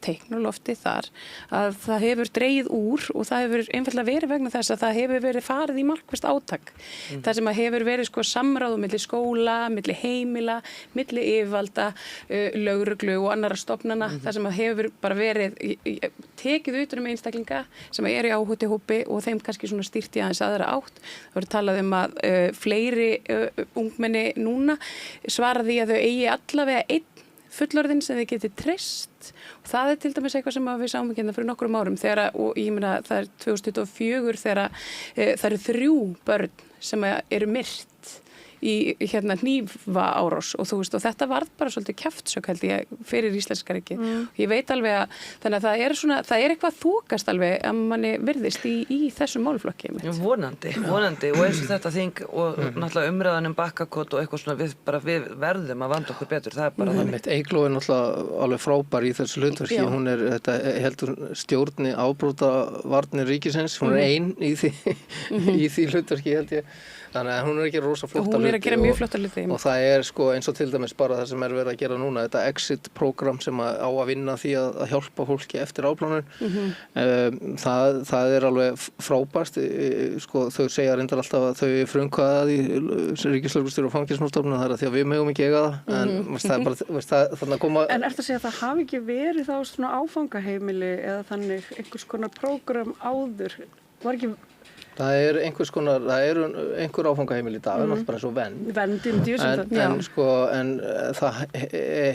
teikn á lofti þar að það hefur dregið úr og það hefur einfaldlega verið vegna þess að það hefur verið farið í markvisst átak. Það sem að hefur verið samráð milli skóla, milli heimila, milli yfirvalda, lögreglu og annarra stofnana. Það sem að hefur bara verið tekið utan einstaklinga sem eru í áhættuhópi og þeim kannski svona stýrt í aðeins aðra átt. Það voru talað að fleiri ungmenni núna svaraði að þau eigi allavega einn fullorðinn sem þið geti treyst og það til dæmis eitthvað sem við sáum ekki fyrir nokkrum árum og ég meina það er 2024 þegar það eru 3 börn sem eru myrt í hnífaárás og þú veist og þetta varð bara svolítið kjaftsök held ég fyrir íslenska ríkið. Ég veit alveg að þannig að það er eitthvað þokast alveg að manni virðist í þessum málflokki. Vonandi og eins og þetta þing og náttúrulega umræðan bakkakot og eitthvað svona við verðum að vanda okkur betur, það er bara þannig. Eygló er náttúrulega alveg frábær í þessu hlutverki, hún er heldur stjórni afbrotavarnir ríkisins, hún er ein í því hlutverki held ég. Þannig að hún er að gera rosa flotta hluti. Hún er að gera mjög flotta hluti. Og það er eins og til dæmis bara það sem verið að gera núna, þetta exit-program sem á að vinna því að hjálpa fólki eftir afplánun. Það er alveg frábært. Þau segja reyndar alltaf að þau frumkvæða því ríkislögreglustjóri og fangelsismálastofnun, það er því að við megum ekki eiga það. En það er bara þannig að koma... En ertu að segja að það hafi ekki verið þá svona áfangaheimili eða þannig einhvers konar prógram áður? Var ekki... Það er einhver áfangaheimili í dag, náttúrulega bara eins og vernd. En það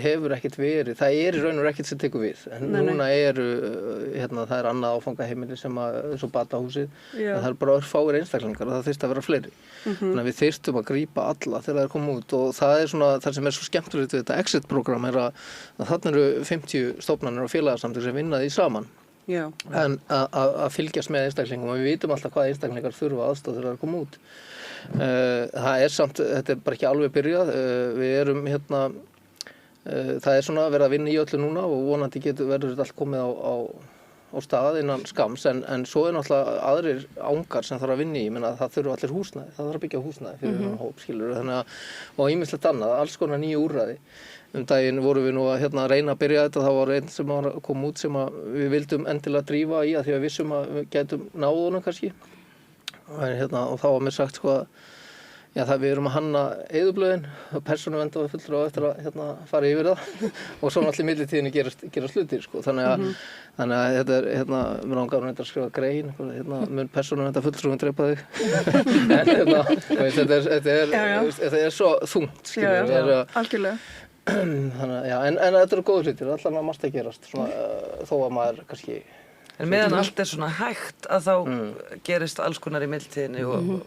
hefur ekkert verið, það er í raun og ekkert sem tekur við. En núna það er annað áfangaheimili sem eins og Batahúsið, en það er bara örfáir einstaklingar og það þyrfti að vera fleiri. Þannig að við þyrstum að grípa alla þegar það er komið út og það er svona, það sem er svo skemmtilegt við þetta exit-program er að þarna eru 50 stofnanir og félagasamtök sem vinna því saman. Já. En að fylgjast með einstaklingum og við vitum alltaf hvað einstaklingar þurfa aðstoð þegar það er komið út. Það er samt, þetta er bara ekki alveg byrjað, við erum það er svona að vera að vinna í öllu núna og vonandi verður þetta allt komið á stað innan skams en svo er náttúrulega aðrir ángar sem þarf að vinna í, menna það þurfa allir húsnæði, það þarf að byggja húsnæði fyrir þennan hóp, skilur, þannig að og ýmislegt annað, alls konar nýju úrræði. Daginn vorum við nú að reyna að byrja þetta, það var einn sem kom út sem við vildum endilega drífa í að því að vissum að við gætum náð honum kannski. Og þá var mér sagt við erum að hanna eyðublöðin og persónuvernd og fulltrúi á eftir að fara yfir það og svo náttúrulega í millitíðinni gerast hlutir sko. Þannig að þetta er mér langar að skrifa grein mun persónuvernd að fulltrúin drepa þig. Þetta er svo þungt skilur. Já, algjörlega. En þetta eru góð hlutir, allan að margt að gerast þó að maður kannski En meðan allt er svona hægt að þá gerist alls konar í millitíðinni og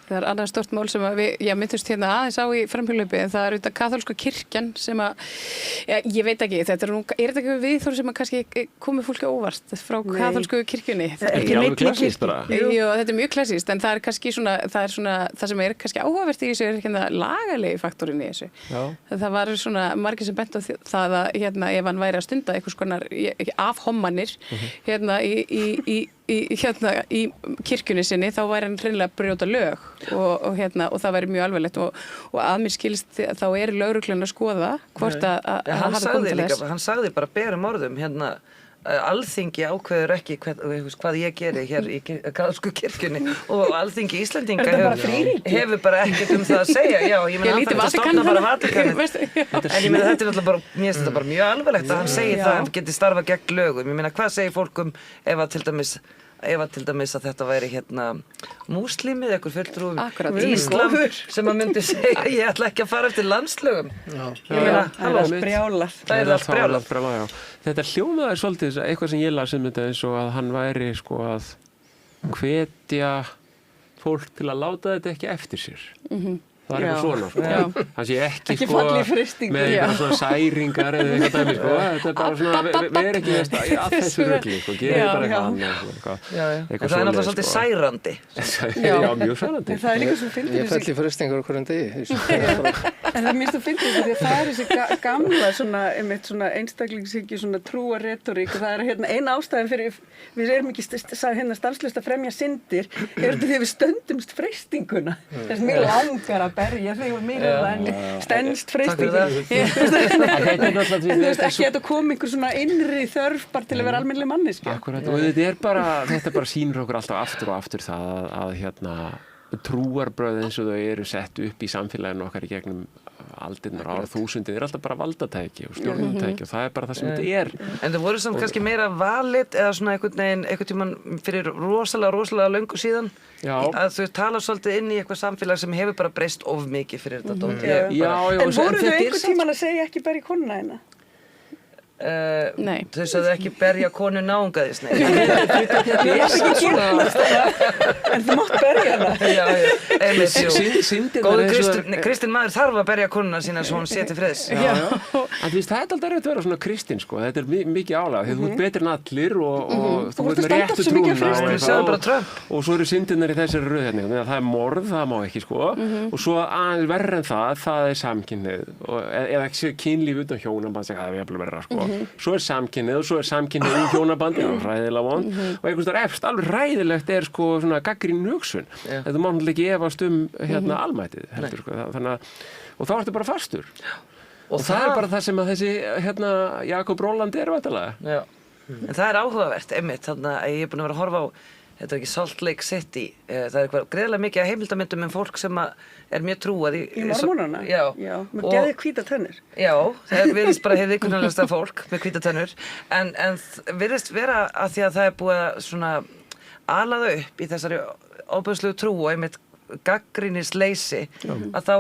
Það er annað stort mál sem við myndust aðeins á í framhjólaupi en það er auðvitað kaþólska kirkjan sem ég veit ekki, þetta er þetta ekki viðhorf sem kannski komið fólki óvart frá kaþólsku kirkjunni. Það er ekki alveg klassískt bara. Jú, þetta er mjög klassískt en það er kannski það sem er kannski áhugavert í þessu er lagalegi faktorinn í þessu. Já. Það var svona margir sem bent á það að ef hann væri að stunda einhvers konar afhommanir í kirkjunni sinni þá væri hann hreinlega að brjóta lög og það væri mjög alvarlegt og að mér skilst þá er lögreglan að skoða hvort að hafa komið til þess. Hann sagði bara berum orðum Alþingi ákveður ekki hvað ég geri hér í kaþólsku kirkjunni og Alþingi Íslendinga hefur bara ekkert það að segja. Já, ég meina hann fyrir að stofna bara Vatíkanið. En ég meina þetta er náttúrulega bara, mér finnst þetta bara mjög alvarlegt að hann segir það að hann geti starfað gegn lögum. Ég meina hvað segir fólk ef að til dæmis að þetta væri múslimið, einhver fulltrúi Íslam sem að myndi segja ég ætla ekki að fara eftir landslögum. Ég meina, það er allt brjálað. Þetta hljómaður svolítið eitthvað sem ég las þetta eins og að hann væri hvetja fólk til að láta þetta ekki eftir sér. Það er Já. eitthvað svona, sko. Það sé ekki, Ekki sko, falleg freisting. með eitthvað svona særingar eða eitthvað dæmi, sko. Þetta er bara svona, við erum ekki að þessu rugli, sko. Gerið bara eitthvað annað, eitthvað. En það er náttúrulega svolítið særandi. Já, mjög særandi. En það er líka svo fyndið Ég felli frestingar okkur degi. En það er mjög svo fyndið því að það er þessi gamla svona, einmitt svona einstaklingshyggju, svona trúa retorík og það er hérna ein ástæðan fyrir, við erum ekki hérna stanslaust að fremja syndir, er þetta því að við stöndumst freistinguna. Þess mig langar að berja þig og mig en stendst freistinguna. En þú veist ekki að þetta kom einhver svona innri þörf bara til að vera almennileg manneski. Akkurat, og þetta bara sýnir okkur alltaf aftur og aftur það að hérna trúarbröð eins og þau eru sett upp í samfélaginu okkar í gegnum aldirnar og árþúsundir er alltaf bara valdatæki og stjórnumtæki og það er bara það sem þetta er. En það voru samt kannski meira valid eða svona einhvern tímann fyrir rosalega löngu síðan að þau tala svolítið inn í eitthvað samfélag sem hefur bara breyst of mikið fyrir þetta dót. En voru þau einhvern tímann að segja ekki berja konuna hérna? Nei. Þau sagðu ekki berja konu náungaðis. Nei. En þú mátt berja hana. Góður Kristinn maður þarf að berja konuna sína svo hún sé til friðs. En þú veist, það er alltaf erfitt að vera svona kristinn, sko. Þetta er mikið álag. Þú ert betri en allir og þú ert með réttu trúna og svo eru syndirnar í þessari röð hérna. Það er morð, það má ekki, sko. Og svo aðeins verra en það er samkynhneigð eða ekki kynlíf utan hjónaband sem það er jafnvel verra, sko. Svo er samkynhneigð og svo er samkynhneigð í hjónabandi hræðilega vond og einhvers staðar efst alveg hræðilegt er sko svona gagnrýnin hugsun. Þetta má náttúrulega ekki efast hérna almættið heldur, sko. Og þá ertu bara fastur. Og það er bara það sem að þessi hérna Jakob Róland er væntanlega. Já. En það er áhugavert einmitt þannig að ég er búin að vera að horfa á þetta er ekki Salt Lake City. Það er eitthvað greiðlega mikið af heimildamyndum mjög fólk sem er mjög trúað í mormónana? Já, með geði hvíta tennur. Já, það virðist bara hefði viðkunnarlegasta fólk með hvíta tennur en virðist vera að því að það er búið að svona alaða upp í þessari óbúðslegu trú og einmitt gagnrýnisleysi að þá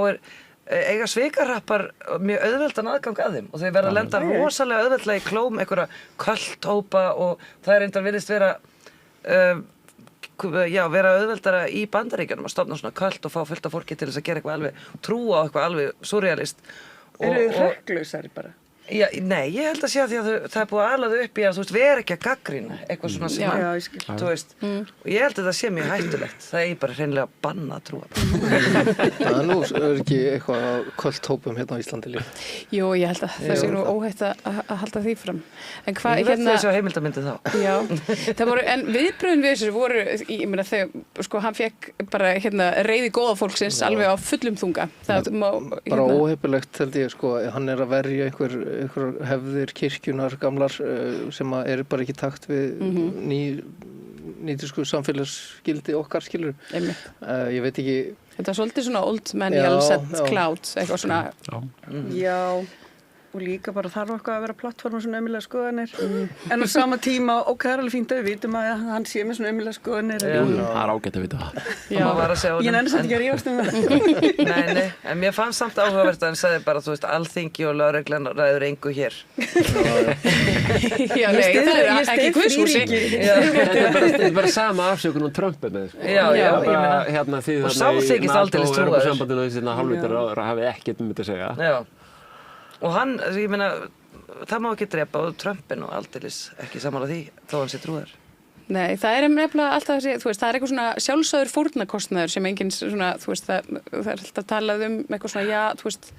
eiga svikarappar mjög auðveldan aðgang að þeim og þau verða að lenda rosalega auðveldlega í klóm einhverja kulthópa og það er reyndar virðist vera vera auðveldara í Bandaríkjunum að stofna svona kult og fá fullt af fólki til þess að gera eitthvað alveg, trúa á eitthvað alveg surrealist. Eru þau hrekklausari bara? Já, nei, ég held að sé að því að það er búið að alaðu upp í að þú veist, vera ekki að gagnrýna eitthvað svona sem þú veist, og ég held að það sé mjög hættulegt, það er bara hreinlega að banna að trúa. Nú er ekki eitthvað kulthópum hérna á Íslandi líka. Jú, ég held að það sé nú óhætt að halda því fram. En hvað hérna... Ég veit þessu á heimildamyndi þá. Já, það voru, en viðbröðin við þessu voru, ég meina þegar, sko, hann fekk bara hérna reiði góða fólksins alveg á fullum þunga. Það má... Bara óheppilegt held ég, sko, hann er að verja einhver hefðir kirkjunar gamlar sem er bara ekki takt við nýtísku samfélagsgildi okkar skilur. Ég veit ekki. Þetta er svolítið svona old man yell set cloud, eitthvað svona. Já. Og líka bara þarf eitthvað að vera plattforma svona ömmulega skoðanir. En á sama tíma, ok, það er alveg fínt að við vitum að hann sé með svona ömmulega skoðanir. Það er ágætt að vita það. Ég nenni samt ekki að rífast það. Nei, en mér fannst samt áhugavert að hann sagði bara, þú veist, Alþingi og lögreglan ræður engu hér. Já, nei, það er ekki guðshúsi. Þetta er bara sama afsökun og Trump með sko. Já, ég meina. Og sá þykist aldeilis trúaður. Hafi ekkert um þetta að segja. Já. Og hann, ég meina, það má ekki drepa og Trumpin og aldeilis ekki sammála því þó hann sé trúðar. Nei, það er nefnilega alltaf þessi, þú veist, það er eitthvað svona sjálfsagður fórnarkostnaður sem enginn svona, þú veist, það er alltaf talað eitthvað svona, já, þú veist,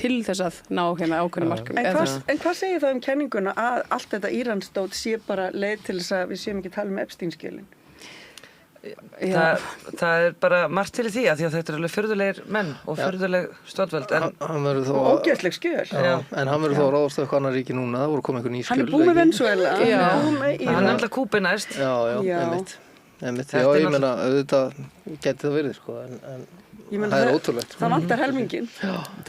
til þess að ná hérna ákveðnum markum. En hvað segir það kenninguna að allt þetta Íransdót sé bara leið til þess að við séum ekki tala Epstein-skjölin? Það er bara margt til í því að þetta er alveg furðulegir menn og furðuleg stjórnvöld og ógeðsleg skjöl en hann verður þá að ráðast á eitthvað annar ríki núna það voru komið einhver ný skjöl hann er búið með Venezuela hann er alltaf Kúbi næst einmitt ég meina auðvitað geti það verið sko en það er ótrúlegt það vantar helmingin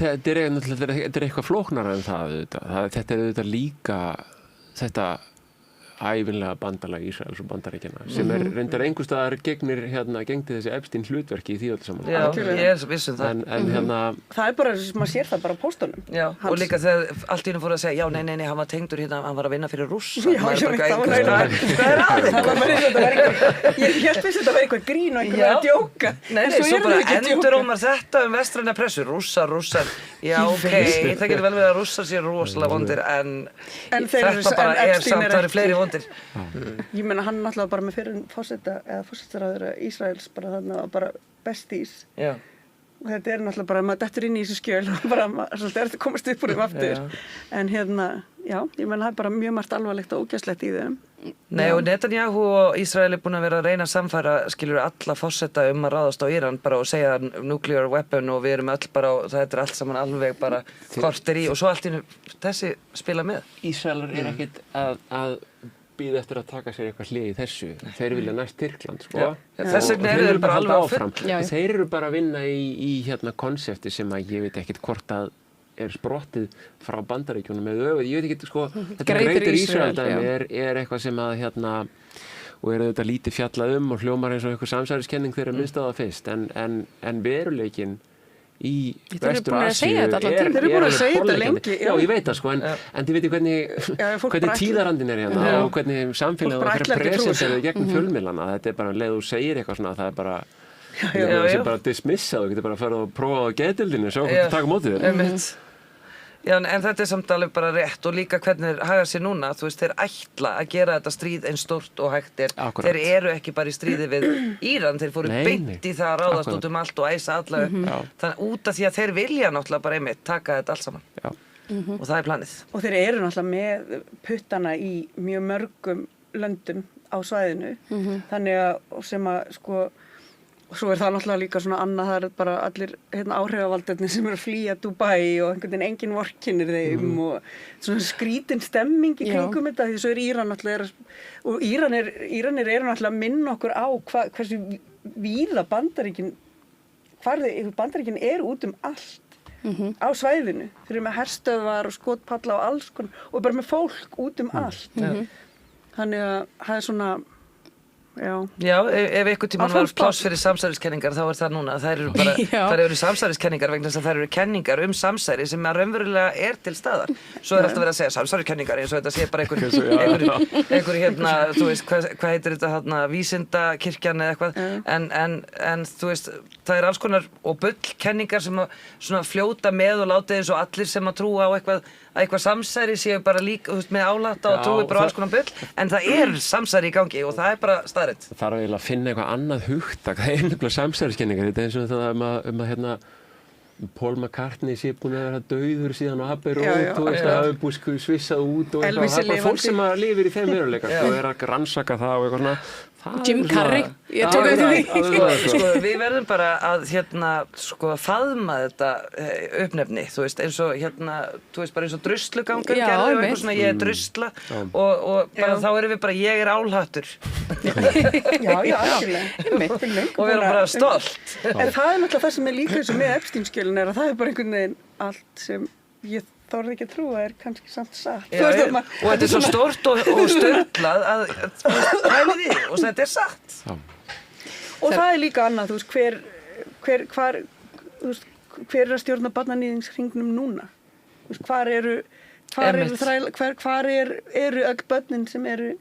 þetta er eitthvað flóknara en það þetta er auðvitað líka þetta ævinlega bandalag Ísraels og Bandaríkjanna sem reyndar einhvers staðar gegndi þessi Epstein hlutverki í því öll saman. Já, ég er vissum það. En Það er bara, maður sér það bara á póstunum. Já, og líka þegar allt í einu fóru að segja, já, nei, hann var tengdur hérna, hann var að vinna fyrir Rússa. Já, hvað er aðeins? Ég held að þetta var eitthvað grín og einhverja að djóka. Nei, svo bara endurómar þetta vestræna pressu, Rússar, já, ok, það getur vel verið að Rússar sé rosalega vondir, en þetta bara samt það eru fleiri vondir. Ég meina hann náttúrulega bara með fyrir forseta eða forsetaráðherra Ísraels bara þarna bara bestís. Já. Og þetta er náttúrulega bara, maður dettur inn í þessu skjöl og bara svolítið er þetta að komast upp úr þeim aftur. En já, ég meina það er bara mjög margt alvarlegt og ógeðslegt í þeim. Nei, og Netanyahu og Ísrael er búin að vera að reyna að samfæra, alla forseta að ráðast á Íran bara og segja nuclear weapon og við erum öll bara, þetta er allt saman alveg bara korter í og svo allt í þessi spila með. Ísraelar er ekkert að bíða eftir að taka sér eitthvað hlið í þessu. Þeir vilja næst Tyrkland, sko. Þess vegna eru þeir bara alveg á full. Þeir eru bara að vinna í konsepti sem að ég veit ekkert hvort að er sprottið frá Bandaríkjunum með öfuð. Ég veit ekki, sko, þetta Greater Ísrael er eitthvað sem að og er auðvitað lítið fjallað og hljómar eins og einhver samsæriskenning þeirra minnst á það fyrst, en veruleikinn í Vestur-Asíu Þeir eru búin að segja þetta lengi. Já, ég veit það, sko, en þið veitir hvernig tíðarandinn er hérna og hvernig samfélagið og presenterið gegnum fjölmiðlana. Þetta er bara leið þú segir eitthvað svona, það er bara sem bara dismissað og getur bara að fara og prófa á geðdeildinni og sjá hvað það taka mótið þér. Já, en þetta er samt alveg bara rétt og líka hvernig þeir haga sér núna, þú veist, þeir ætla að gera þetta stríð eins stórt og hægt er. Þeir eru ekki bara í stríði við Íran, þeir fóru beint í það að ráðast út allt og æsa alla þannig út af því að þeir vilja náttúrulega bara einmitt taka þetta allt saman. Og það er planið. Og þeir eru náttúrulega með puttana í mjög mörgum löndum á svæðinu, þannig að sem að sko og svo er það náttúrulega líka svona annað, það er bara allir áhrifavaldarnir sem eru að flýja Dubai og einhvern veginn enginn vorkennir þeim og svona skrítin stemming í kringum þetta, því svo er Íran náttúrulega og Íranir eru náttúrulega að minna okkur á hversu víða Bandaríkin eru út allt á svæðinu, þeir eru með herstöðvar og skotpalla og alls konar og bara með fólk út allt. Þannig að það er svona Já, ef einhvern tímann var pláss fyrir samsæriskenningar þá er það núna, þær eru samsæriskenningar vegna þess að þær eru kenningar samsæri sem að raunverulega er til staðar. Svo er alltaf verið að segja samsæriskenningar eins og þetta sé bara einhver þú veist, hvað heitir þetta vísindakirkjan eða eitthvað, en þú veist, það er alls konar og bullkenningar sem að svona fljóta með og láta eins og allir sem að trúa á eitthvað samsæri séu bara líka með áláta og trúi bara alls konar bull, en það er samsæri í gangi og það er bara staðreynd. Það þarf eiginlega að finna eitthvað annað hugtak, það er nefnilega samsæriskenningar, þetta er eins og þetta Paul McCartney sé búin að vera dauður síðan á Abbey Road og það hafi búið svissað út og eitthvað, það er bara fólk sem lifir í þeim veruleika og er að rannsaka það og eitthvað svona. Jim Carrey, ég tók eftir því. Sko, við verðum bara að faðma þetta uppnefni, þú veist, eins og þú veist, bara eins og druslugangur gerði og eitthvað svona, ég er drusla og bara þá erum við bara, ég er álhattur. Já, og við erum bara stolt. En það er náttúrulega það sem er líka eins og með Epstein-skjölin er að það er bara einhvern veginn allt sem ég þorði ekki að trúa er kannski samt satt. Og þetta er svo stórt og störtlað að hægði því og þetta er satt. Og það er líka annað, þú veist, hver er að stjórna barnaníðingshringnum núna? Þú veist, hvar eru öll börnin sem eru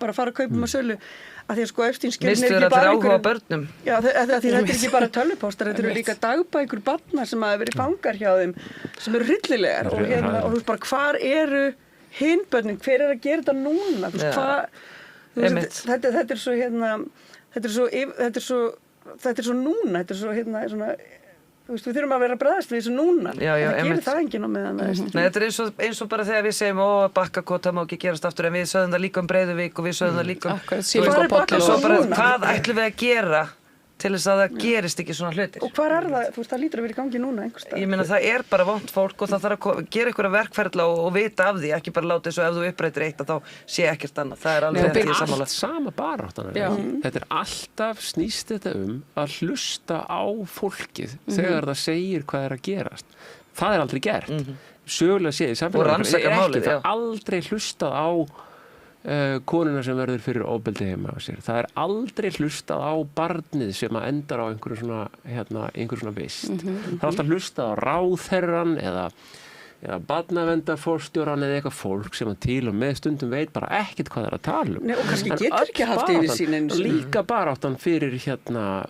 bara að fara að kaupa og sölu? Að því að sko Epstein-skjölin er ekki bara áhuga á börnum. Já, þetta er ekki bara tölvupóstar, þetta eru líka dagbækur barna sem hafa verið fangar hjá þeim sem eru hryllilegar og þú veist bara hvar eru hin börnin, hver er að gera þetta núna, þú veist þetta er svo núna, þetta er svo svona þú veist, við þurfum að vera að bregðast við þessu núna. Það gerir það enginn á meðan það. Nei, þetta er eins og bara þegar við segjum Bakkakota má ekki gerast aftur en við sögðum það líka Breiðuvík og við sögðum það líka hvað ætlum við að gera til þess að það gerist ekki svona hlutir. Og hvar er það? Þú veist, það lítur að vera í gangi núna einhvers staðar. Ég meina, það er bara vont fólk og það þarf að gera einhverja verkferla og vita af því, ekki bara láta þessu ef þú upprættir eitt að þá sé ekkert annað. Það er alveg þetta er allt sama baráttan. Þetta er alltaf snýst þetta að hlusta á fólkið þegar það segir hvað er að gerast. Það er aldrei gert. Sögulega séð í samfélaginu er aldrei hlustað á konuna sem verður fyrir ofbeldi heima á sér. Það aldrei hlustað á barnið sem að endar á einhverju svona vist. Það alltaf hlustað á ráðherran eða barnaverndar-forstjóran eða eitthvað fólk sem til og með stundum veit bara ekkert hvað það að tala Nei, og kannski getur ekki haft yfirsýn einu sinni. Líka baráttan fyrir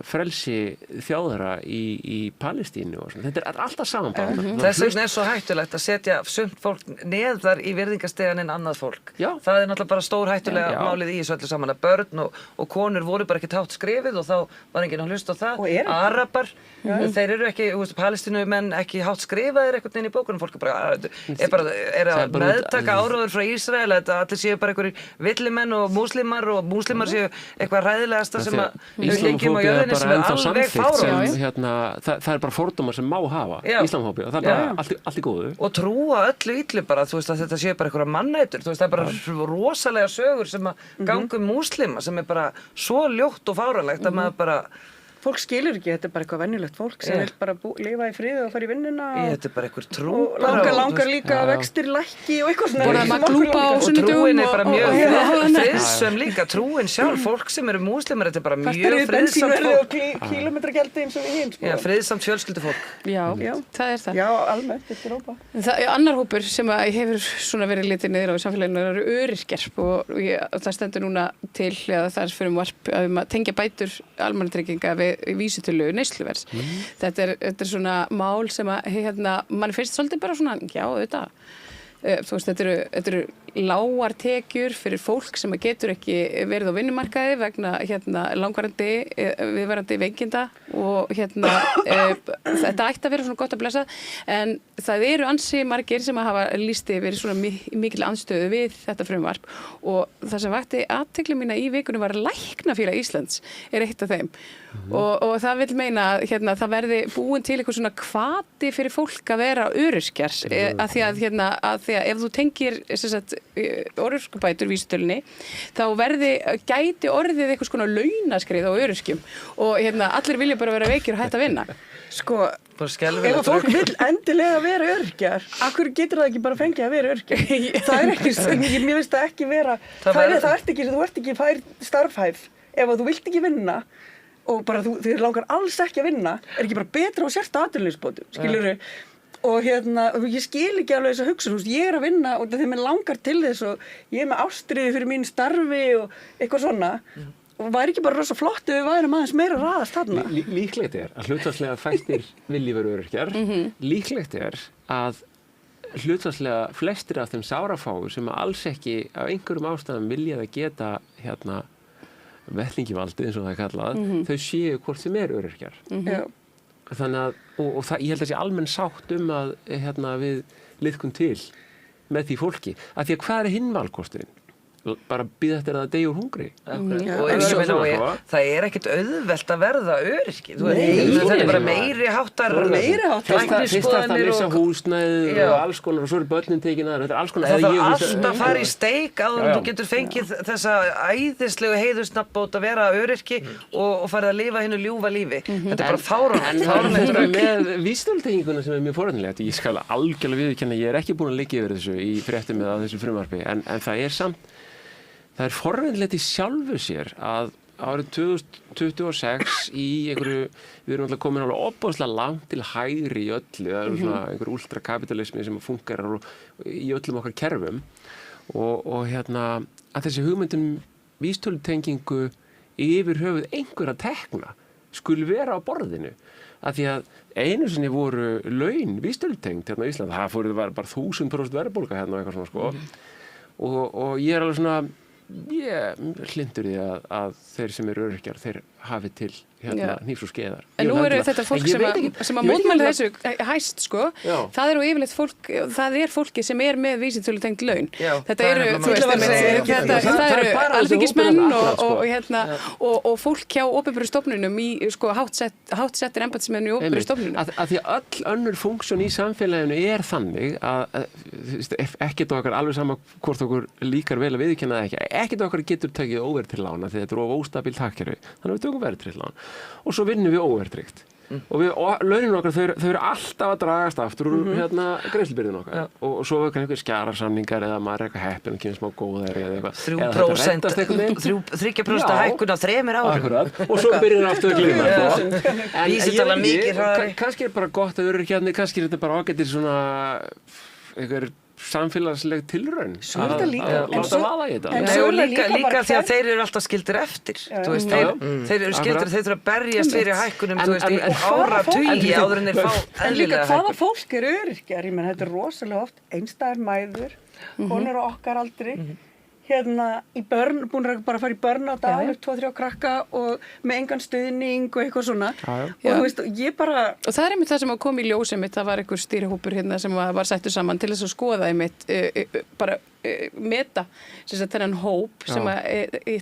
frelsi þjóðara í Palestínu og svona. Þetta alltaf saman baráttan. Þess vegna svo hættulegt að setja sumt fólk neðar í virðingastegan en annað fólk. Já. Það náttúrulega bara stór hættulega málið í þessu öllu saman að börn og konur voru bara ekki tátt skrifið og þá var enginn að hlusta á það. Arabar, þeir eru ekki, Palestínumenn ekki hátt skrifaðir einhvern veginn í bókunum, fólk er að meðtaka áróður frá Ísrael að allir séu bara einhverjir villimenn og múslimar séu eitthvað ræðilegasta sem að gengjum á jörðinni sem alveg fáránlegt. Það bara fordómar sem má hafa Íslamhópi og það bara allt í góðu. Og trúa öllu illu bara, þú veist að þetta séu bara einhverja mannætur, þú veist það bara rosalega sögur sem að ganga múslima sem bara svo ljótt og fáránlegt að maður bara Fólk skilur ekki, þetta bara eitthvað venjulegt fólk sem vil bara lifa í friði og fara í vinnuna Þetta bara einhver trú og langar líka vextir lækki og eitthvað svona Borða maglúpa á sunnudögum og trúin bara mjög friðsöm líka trúin sjálf, fólk sem eru múslimar þetta bara mjög friðsamt fólk og kílómetragjaldi eins og við hinn Já, friðsamt fjölskyldufólk Já, það það Já, almennt, þetta er ópa Annar hópur sem hefur svona verið litið niður á í samfélaginu eru öryrkjar og það stendur núna til að það er fyrir varp að tengja bætur almannatrygginga við vísitölu neysluverðs. Þetta er svona mál sem að mann finnst svolítið bara svona, já, auðvitað. Þú veist, þetta eru lágar tekjur fyrir fólk sem getur ekki verið á vinnumarkaði vegna viðvarandi veikinda og þetta ætti að vera svona gott að blessa en það eru ansi margir sem hafa lýst yfir svona mikil andstöðu við þetta frumvarp og það sem vakti athygli mína í vikunum var Læknafélag Íslands er eitt af þeim og það vil meina að það verði búin til eitthvað svona hvati fyrir fólk að vera öryrkjar að því að ef þú tengir öryrkjabætur vísitölunni þá gæti orðið eitthvað svona launaskrið á öryrkjum og allir vilja bara vera veikir og hætta að vinna Sko, ef fólk vil endilega vera öryrkjar af hverju getur það ekki bara fengið að vera öryrkjar? Það er ekki, mér finnst það ekki vera þú ert ekki fær starfhæf ef þú vilt ekki vinna og bara þið langar alls ekki að vinna er ekki bara betra á sérsta atvinnuleysisbótum, skilurðu og ég skil ekki alveg þessa hugsun, ég er að vinna og þegar mér langar til þess og ég er með ástríðu fyrir mín starfi og eitthvað svona og væri ekki bara rosa flott ef við værum aðeins meira raðast þarna. Líklegt er að hlutfallslega fæstir vilji vera öryrkjar, líklegt er að hlutfallslega flestir af þeim sárafáu sem alls ekki af einhverjum ástæðum vilja að geta vettlingivaldið eins og það er kallað, þau séu hvort sem er öryrkjar. Þannig að, og það, ég held að sé almenn sátt að við liðkum til með því fólki. Af því að hvað er hinn valkosturinn? Bara bíða eftir að það deyja úr hungri. Og það er ekkert auðvelt að verða öryrki. Það er bara meiri háttar fyrst að leysa húsnæðið og alls konar og svo eru börnin tekin að þetta er alls konar. Það þarf alltaf að fara í steik áður en þú getur fengið þessa æðislegu heiðursnafnbót að vera öryrki og farið að lifa hinu ljúfa lífi. Þetta er bara fáránlegt. Með vísitölutenginguna sem er mjög forvitnilegt, ég skal algjörlega viðurkenna, ég er ekki búin að liggja yfir þessu í fréttum eða þessu frumvarpi, en það er forvitnilegt í sjálfu sér að árið 2026 í einhverju, við erum alltaf komin alveg opbóðslega langt til hægri í öllu, það er svona einhver ultrakapitalismi sem fungerar í öllum okkar kerfum og að þessi hugmyndum vísitölutengingu yfir höfuð einhverja tekna skuli vera á borðinu af því að einu sinni voru laun vísitölutengt í Íslandi, það var bara 1000% verðbólga og eitthvað svona og ég er alveg svona ég hlindur því að þeir sem eru öryrkjar, þeir hafi til hnífs og skeiðar. En nú eru þetta fólk sem að mótmæla þessu hæst, það eru yfirleitt fólk, það er fólki sem er með vísitölutengt laun. Þetta eru, það eru alþingismenn og fólk hjá opinberu stofnunum í háttsettir embættismenn í opinberu stofnunum. Af því að öll önnur funksjón í samfélaginu er þannig að ekkert okkar alveg sama hvort okkur líkar vel að viðurkenna það ekkert okkar getur tekið óverðtryggð lán því þetta er of óstabílt hagkerfi, þannig að við tökum verðtryggð lán og svo vinnum við óverðtryggt og launin okkar þau eru alltaf að dragast aftur úr greiðslubyrðin okkar og svo er einhver skjarasamningar eða maður er eitthvað heppinn og kemur smá góðæri eða eitthvað 3% hækkun á 3 árum Akkurat, og svo byrjar aftur að glíma Vísitala mikið hraðari. Kannski er bara gott að öryrkjarnir, kannski er þetta bara ágættir svona einhver samfélagsleg tilraun Svolítið líka. að láta vaða í þetta Nei, og líka því að þeir eru alltaf skildir eftir þú veist, þeir eru skildir, þeir þurfa að berjast fyrir hækkunum þú veist, í áratugi áður en þeir fá En líka hvaða fólk er öryrkjar? Ég menn, þetta er rosalega oft einstæðar mæður, konur á okkar aldri, búin að bara fara í börn á dag, 2-3 krakka og með engan stuðning og eitthvað svona. Og þú veist, ég bara... Og það er einmitt það sem kom í ljós einmitt, það var einhver stýrihópur sem var settur saman til þess að skoða einmitt, bara meta þennan hóp sem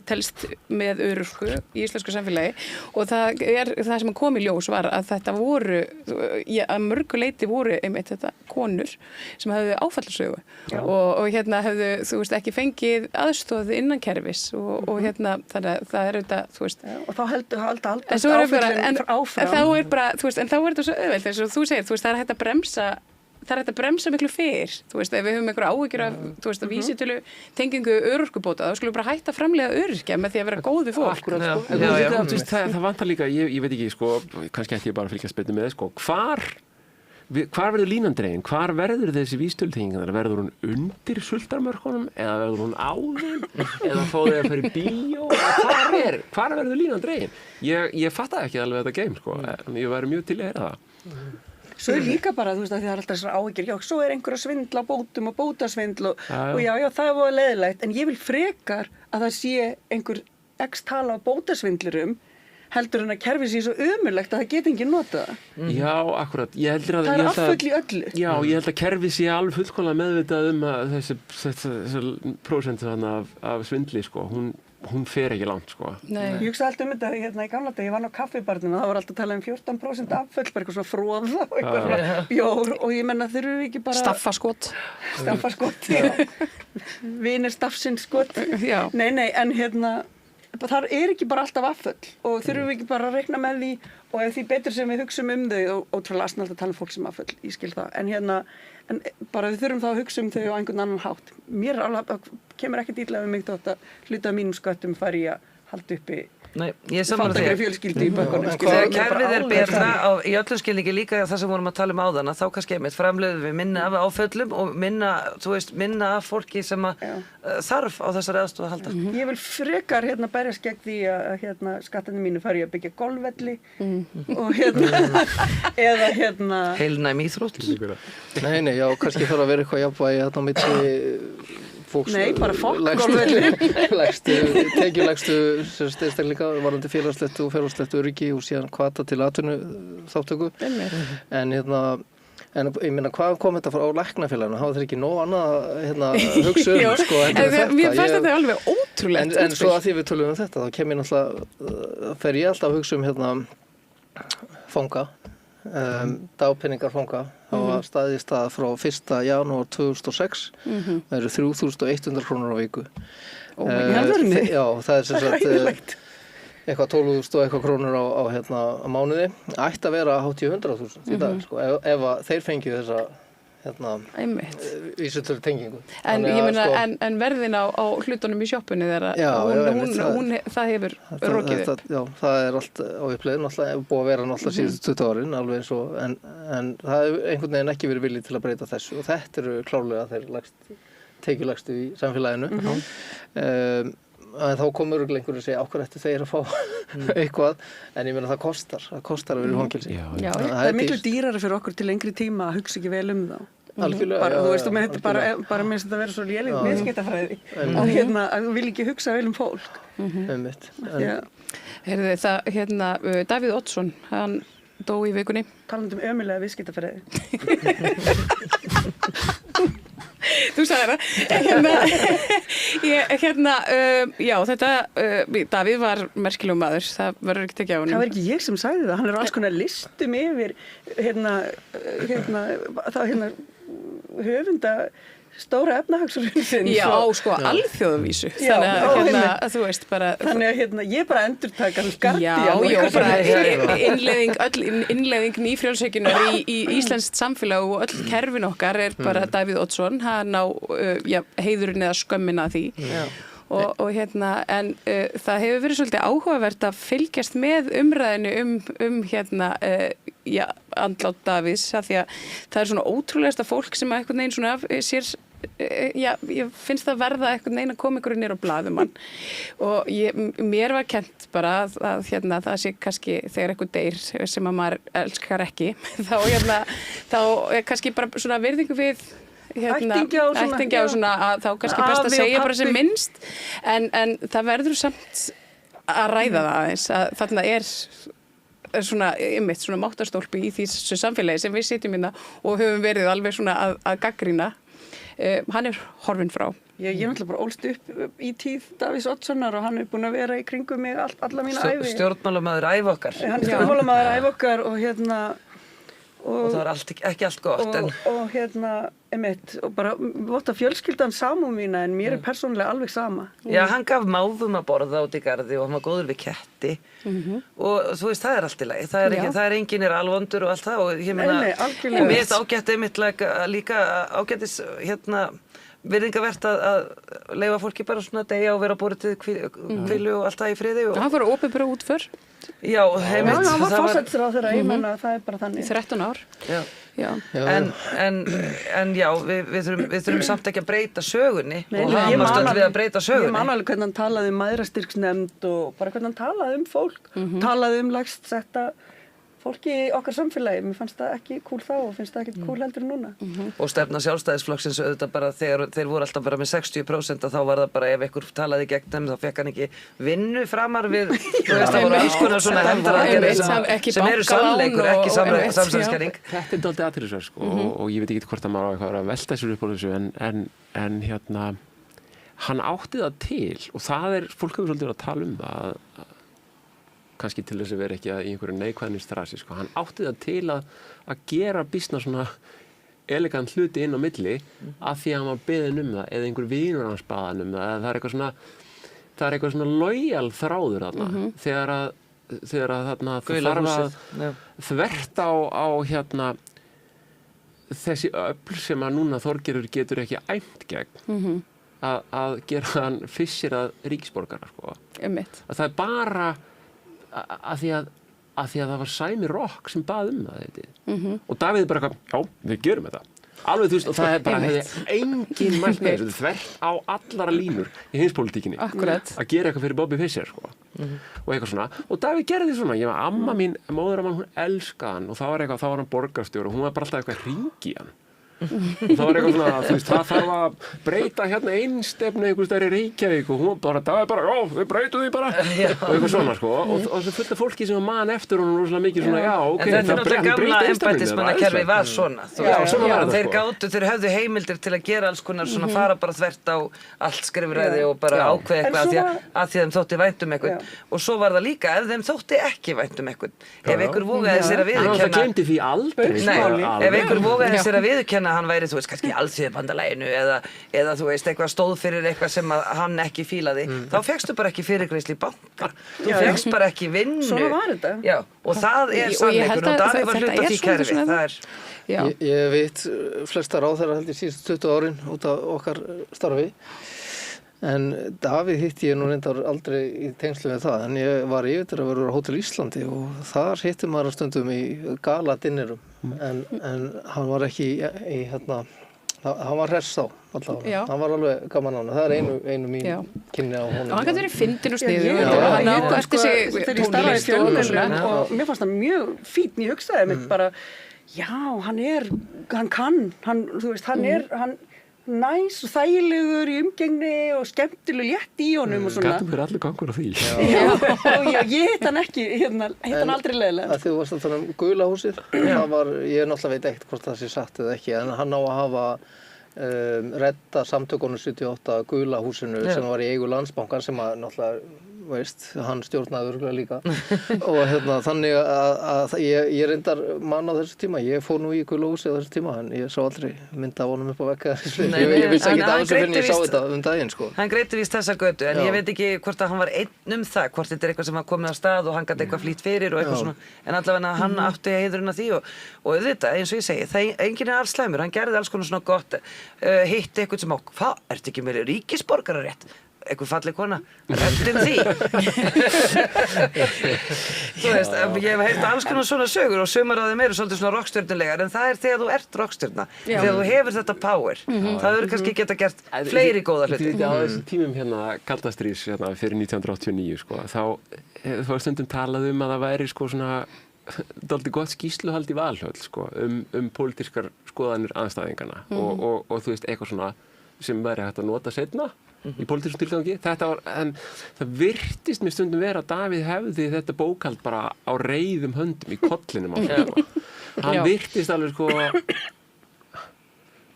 telst með örorku í íslensku samfélagi og það sem kom í ljós var að þetta voru, að mörgu leyti voru einmitt þetta konur sem hefðu áfallasögu og hefðu, þú veist, ekki fengið aðstoð innan kerfis og þannig að það er auðvitað, þú veist og þá heldur áfallin áfram en þá er bara, þú veist, en þá er þetta svo auðvelt eins og þú segir, þú veist, það er hægt að bremsa miklu fyrr, þú veist, ef við höfum einhverja áhyggjur af, þú veist, að vísitölu tengingu örorkubóta, þá skulum við bara hætta að framleiða öryrkja með því að vera góð við fólk. Það vantar líka, ég veit ekki, sko, kannski ætti ég bara að fylgjast betur með sko, hvar verður línan dregin? Hvar verður þessi vísitölutengingar? Verður hún undir sultarmörkunum eða verður hún á þeim eða fá þau að fara í bíó? Hvar verður línan dregin? Ég fattaði ekki alveg þetta game, sko, en ég væri mjög til að heyra það. Svo er líka bara, þú veist, að það er alltaf þessar áhyggjur, svo er einhver að svindla á bótum og bótasvindl og það var leiðilegt, en ég vil frekar að það sé einhver x tala á bótasvindlurum heldur en að kerfið sé svo ömurlegt að það geti enginn notað það. Já, akkurat. Það er affull í öllu. Já, ég held að kerfið sé alveg fullkomlega meðvitað að þessi prósentu af svindli, sko, hún fer ekki langt, sko. Nei. Ég hugsa alltaf þetta í gamla dag, ég var á kaffibarnum og það var alltaf að tala 14% afföll, bara eitthvað svo fróða og eitthvað bjór og ég menna þurfum við ekki bara... Staffaskot, vinir staffsins skot. Nei, en þar er ekki bara alltaf afföll og þurfum við ekki bara að reikna með því og ef því betur sem við hugsum þau og ótrúlega aðsnallt að tala fólk sem afföll, ég skil það, en bara við þurfum þá að hugsa þau á einhvern annan hátt. Mér kemur ekki illa við mig þótt að hluta mínum sköttum fari að halda uppi fátækri fjölskyldu í bökkunum. Þegar kerfið er betra í öllu skilningi líka það sem vorum að tala áðan að þá kannski einmitt framleiðum við minna af áföllum og minna af fólki sem þarf á þessari aðstoð að halda. Ég vil frekar berjast gegn því að skattarnir mínu fari að byggja golfvelli og eða heilnæm íþrótt. Nei, já, kannski þarf að vera eitthvað jafnvægi á milli fólks bara fólkgólfvellir tekjulægstu einstaklinga varðandi félagslegt og fjárhagslegt öryggi og síðan hvata til atvinnuþátttöku en ég meina hvað kom þetta frá læknafélaginu hafa þeir ekki nóg annað hugsa sko mér fannst þetta alveg ótrúlegt en svo að því við tölum þetta þá kem ég náttúrulega fer ég alltaf að hugsa fanga dagpeningar fanga það var staðist það frá 1. janúar 2006 það eru 3.100 krónur á viku já, það er sem sagt eitthvað 12.000 og eitthvað krónur á mánuði ætti að vera hátt í 100.000 í dag sko, ef þeir fengju þessa vísitölu tengingu en ég meina en verðin á hlutunum í sjoppunni þeirra það hefur rokið upp já, það er allt á uppleið náttúrulega búið að vera náttúrulega síðustu 20 árin alveg eins og en það hefur einhvern veginn ekki verið viljið til að breyta þessu og þetta eru klárlega þeir tekjulægstu í samfélaginu en þá komur einhverju að segja ákveð eftir þeir að fá eitthvað en ég meina það kostar að vera í fangelsi það er miklu dýrari fyrir okkur til lengri tíma að hugsa ekki vel þá algjörlega þú veist, bara minnst þetta vera svo léleg viðskiptafræði að vil ekki hugsa vel fólk Heyrðu það, Davíð Oddsson hann dó í vikunni talandi ömurlega viðskiptafræði Þú sagði það já, þetta Davíð var merkilegur maður það verður ekki tekið á honum Það var ekki ég sem sagði það, hann er alls konar listum yfir höfunda stóra efnahagshrunsins. Já, sko, alþjóðavísu. Já, Þannig að þú veist bara... Þannig að ég bara endurtaka Já, bara innleiðing nýfrjálshyggjunar í íslenskt samfélag og öll kerfin okkar bara Davíð Oddsson, hann á heiðurinn eða skömmina því. Og en það hefur verið svolítið áhugavert að fylgjast með umræðinu andlát Davíðs, af því að það svona ótrúlegasta fólk sem að einhvern veginn svona sér, ég finnst það verða einhvern veginn að koma einhverju niður á blaðumann og mér var kennt bara að það sé kannski þegar einhver deyr sem að maður elskar ekki, þá kannski bara svona virðingu við ættingja og svona að þá kannski best að segja bara sem minnst en það verður samt að ræða það aðeins að þarna svona máttarstólpi í því samfélagi sem við sitjum hérna og höfum verið alveg svona að gaggrýna. Hann horfinn frá. Ég náttúrulega bara ólst upp í tíð Davíðs Oddssonar og hann búinn að vera í kringum mig alla mína ævi. Stjórnmálamaður ævi okkar. Hann stjórnmálamaður ævi okkar og og það var ekki allt gott og bara votta fjölskyldan samúð mína en mér persónulega alveg sama. Já, hann gaf máfum að borða út í garði og hann var góður við ketti og þú veist, það allt í lagi, það er enginn alvondur og allt það og ég meina, og mér er ágætt einmitt líka ágættis virðingavert að leyfa fólki bara svona deyja og vera borið til hvílu og allt það í friði og... Hann var opinbera útför. Já, heimilt. Já, hann var forsætisráðherra, ég menna það bara þannig. 13 ár. Já. En já, við þurfum samt ekki að breyta sögunni og hamast öll við að breyta sögunni. Ég man alveg hvernig hann talaði mæðrastyrksnefnd og bara hvernig hann talaði fólk, talaði lægst setta fólki í okkar samfélagi. Mér fannst það ekki kúl þá og finnst það ekki kúl heldur núna. Og stefna Sjálfstæðisflokksins auðvitað bara þeir voru alltaf bara með 60% og þá var það bara ef einhver talaði gegn þeim þá fekk hann ekki vinnu framar við það voru alls konar svona hefndaraðgerðir sem eru sannleikur, ekki samsæðiskenning. Þetta dálítið athyglisvert sko og ég veit ekki hvort að maður á eitthvað að velta þessu upp á þessu en hann átti það til og það fólk hefur svolítið að tala það kannski til þess að vera ekki í einhverju neikvæðnisstrasi sko. Hann átti það til að gera býsna svona elegant hluti inn á milli af því að hann var beðinn það eða einhver vinur hans baðan það eða það er eitthvað svona lojal þráður þarna þegar að þarna þú þarf að þvert á þessi öfl sem að núna Þorgerður getur ekki æmt gegn að gera hann fyrsir að ríkisborgara sko. Að það er bara að því að það var Sæmi Rokk sem bað það og Davíð bara já, við gerum þetta alveg þú veist og það bara hefði engin mælt með þessu þvert á allara línur í heimspólitíkinni að gera eitthvað fyrir Bobby Fischer sko. Og eitthvað svona og Davíð gerði svona, amma mín, móðuramann hún elskaði hann og þá var hann borgarstjóri og hún var bara alltaf eitthvað hringi hann og það var eitthvað svona, þú veist, það þarf að breyta einstefnu einhvers staðar í Reykjavík og hún bara, það bara, já, við breytum því bara og eitthvað svona, sko og það fullt af fólki sem man eftir honum rosalega mikið svona, já, ok, en þetta er gamla embættismannakerfi var svona þeir höfðu heimildir til að gera alls konar svona fara bara þvert á allt skrifræði og bara ákveða eitthvað að því þeim þótti vænt eitthvað og svo var það líka ef þeim þótti ekki vænt eitthvað ef einhver vogaði sér að viðurkenna hann væri, þú veist, kannski í Alþýðubandalaginu eða þú veist, eitthvað stóð fyrir eitthvað sem hann ekki fílaði þá fékkstu bara ekki fyrirgreiðslu í banka þú fékkst bara ekki vinnu svona var þetta já, og það sannleikur og Davíð var hluti af því kerfi ég veit flesta ráðherra held ég síðustu 20 árin út af okkar starfi en Davíð hitti ég nú reyndar aldrei í tengslu með það en ég var yfir að vera á Hótel Íslandi og þar hitti maður stundum í galadinnerum en hann var ekki hann var hress þá allavega, hann var alveg gaman á hann það einu mín kynni á honum hann gæti verið fyndinn og sniðugur og hann átti eftir sig þegar ég starfaði í fjölmiðlum og mér fannst það mjög fínn ég hugsaði mitt bara já, hann kann þú veist, hann næs og þægilegur í umgengni og skemmtileg létt í honum og svona. Gætum við allir gangur á því. Já, ég hitt hann ekki, hitt hann aldrei leiðilega. Þegar þú varst að Gula húsið, ég náttúrulega veit ekkert hvort það sé satt eða ekki, en hann á að hafa redda samtökunum 78 gula húsinu sem var í eigu Landsbankan sem að náttúrulega, veist, hann stjórnaði örugglega líka og þannig að ég reyndar mann á þessu tíma, ég fór nú í gula húsið á þessu tíma en ég sá aldrei mynda af honum upp á vegg ég vissi ekki af þessu fyrir ég sá þetta daginn sko. Hann greiddi víst þessa götu en ég veit ekki hvort að hann var einn það, hvort þetta eitthvað sem var komið á stað og hann gæti eitthvað flýtt fyrir og eitthvað svona en allavega hann átti heiðurinn af því og auðvitað, eins og ég segi, enginn alls slæmur, hann gerði alls konar svona gott hitti eitthvað sem hvað, ertu ekki með ríkisborgararétt? Einhver falleg kona, reddum því þú veist, ég hef heyrt alls konar svona sögur og sumar af þeim eru svolítið svona rockstjörnulegar en það þegar þú ert rockstjörna þegar þú hefur þetta power það eru kannski geta gert fleiri góða hluti á þessum tímum kaldastrís fyrir 1989 sko, þá var stundum talað að það væri sko svona dálítið gott skýrsluhald í Valhöll sko, pólitískar skoðanir andstæðingana og þú veist, eitthvað svona sem væri hægt að nota seinna í pólitískum tilgangi. En það virtist mér stundum vera að Davíð hefði þetta bókhald bara á reiðum höndum í kollinum á sér. Hann virtist alveg sko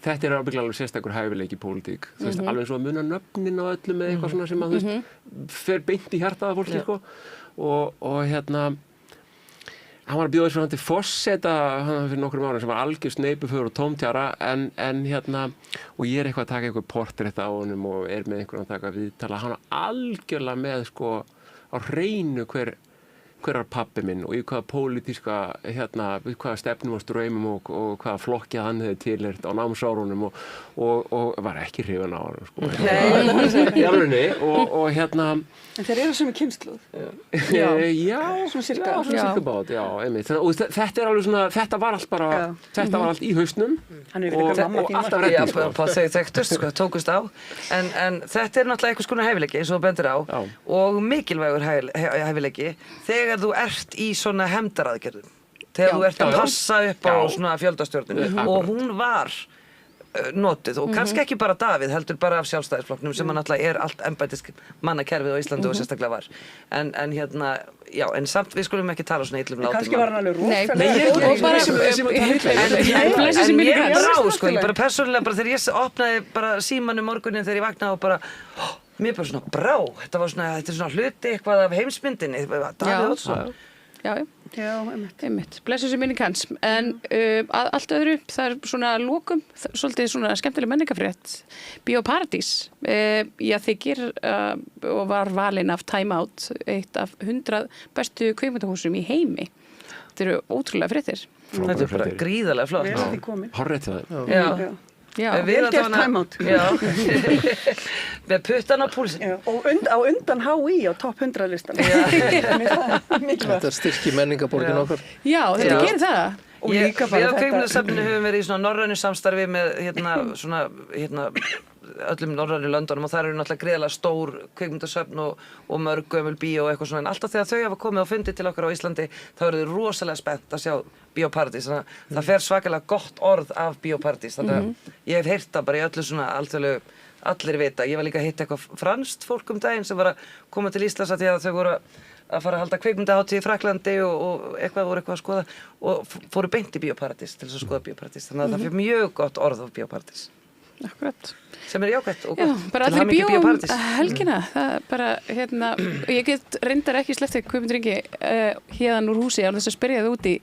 þetta ábyggilega alveg sérstakur hæfileiki í pólitík. Þú veist, alveg svo að muna nöfnin á öllum með eitthvað svona sem að þú veist fer beint í hjartaða fólki sko og hann var að bjóða þessu til forseta fyrir nokkrum árum sem var algjör sneypuför og tómtjara en og ég eitthvað að taka eitthvað portrétt á honum og með einhverjum að taka viðtala hann algjörlega með sko á hreinu hver er pabbi minn og í hvaða pólitíska við hvaða stefnum og straumum og hvaða flokki hann hefði tilheyrt á námsárunum og var ekki hrifinn á honum sko. Í alvörunni og En þeir eru sem í kynslóð. Já, svona cirka bát, einmitt. Og þetta er alveg svona, þetta var allt í hausnum og alltaf reddi sko. Þau þekktust, sko, tókust á. En þetta er náttúrulega einhvers konar hæfileiki eins og þú bendir á og mikilvægur hæfileiki þegar þú ert í svona hefndaraðgerðum. Þegar þú ert að passa upp á svona fjöldastjórnum og hún var notuð og kannski ekki bara Davíð heldur bara af Sjálfstæðisflokknum sem hann náttúrulega er allt embættismannakerfið á Íslandi og sérstaklega var en samt við skulum ekki tala svona illum látum kannski var hann alveg rúst en ég brá sko, ég bara persónulega bara þegar ég opnaði bara símann morgunin þegar ég vaknaði og bara mér bara svona brá, þetta er svona hluti eitthvað af heimsmyndinni Davíð Oddsson Já, einmitt. Blessuð sé minning hans. En allt öðru, það er svona lokum, svolítið svona skemmtileg menningafrétt. Bíóparadís. Þykir og var valin af Time Out, eitt af 100 bestu kvikmyndahúsum í heimi. Þetta eru ótrúlega fréttir. Þetta er bara gríðarlega flott. Vel að því komin. Hárrétt hjá þér. Já. Vel gert Time Out. Með puttan á púlsinn. Og á undan HÍ á topp 100 listan. Þetta er styrk í menningaborgin okkar. Já, þetta gerir það. Og líka bara við á Kvikmyndasafninu höfum verið í svona norrænu samstarfi með öllum norrænu löndunum og það eru náttúrulega gríðarlega stór kvikmyndasöfn og mörg gömul bíó og eitthvað svona en alltaf þegar þau hafa komið og fundið til okkar á Íslandi þá eru þau rosalega spennt að sjá Bíóparadís þannig að það fer svakalega gott orð af Bíóparadís þannig að ég hef heyrt það bara í öllu svona allir vita ég var líka að hitta eitthvað franskt fólk daginn sem var að koma til Íslands að því að þau voru að fara að halda kvikmyndahátíð í Frakklandi og voru eitthvað að skoða og fóru beint í Bíóparadís til þess að skoða Bíóparadís þannig að það fer mjög gott orð af Bíóparadís Akkurat. Sem er jákvætt og gott. Já, bara allir bíó helgina. Það er bara, ég get reyndar ekki sleppt ekki Guðmundur Ingi héðan úr húsi án þess að spyrja þig út í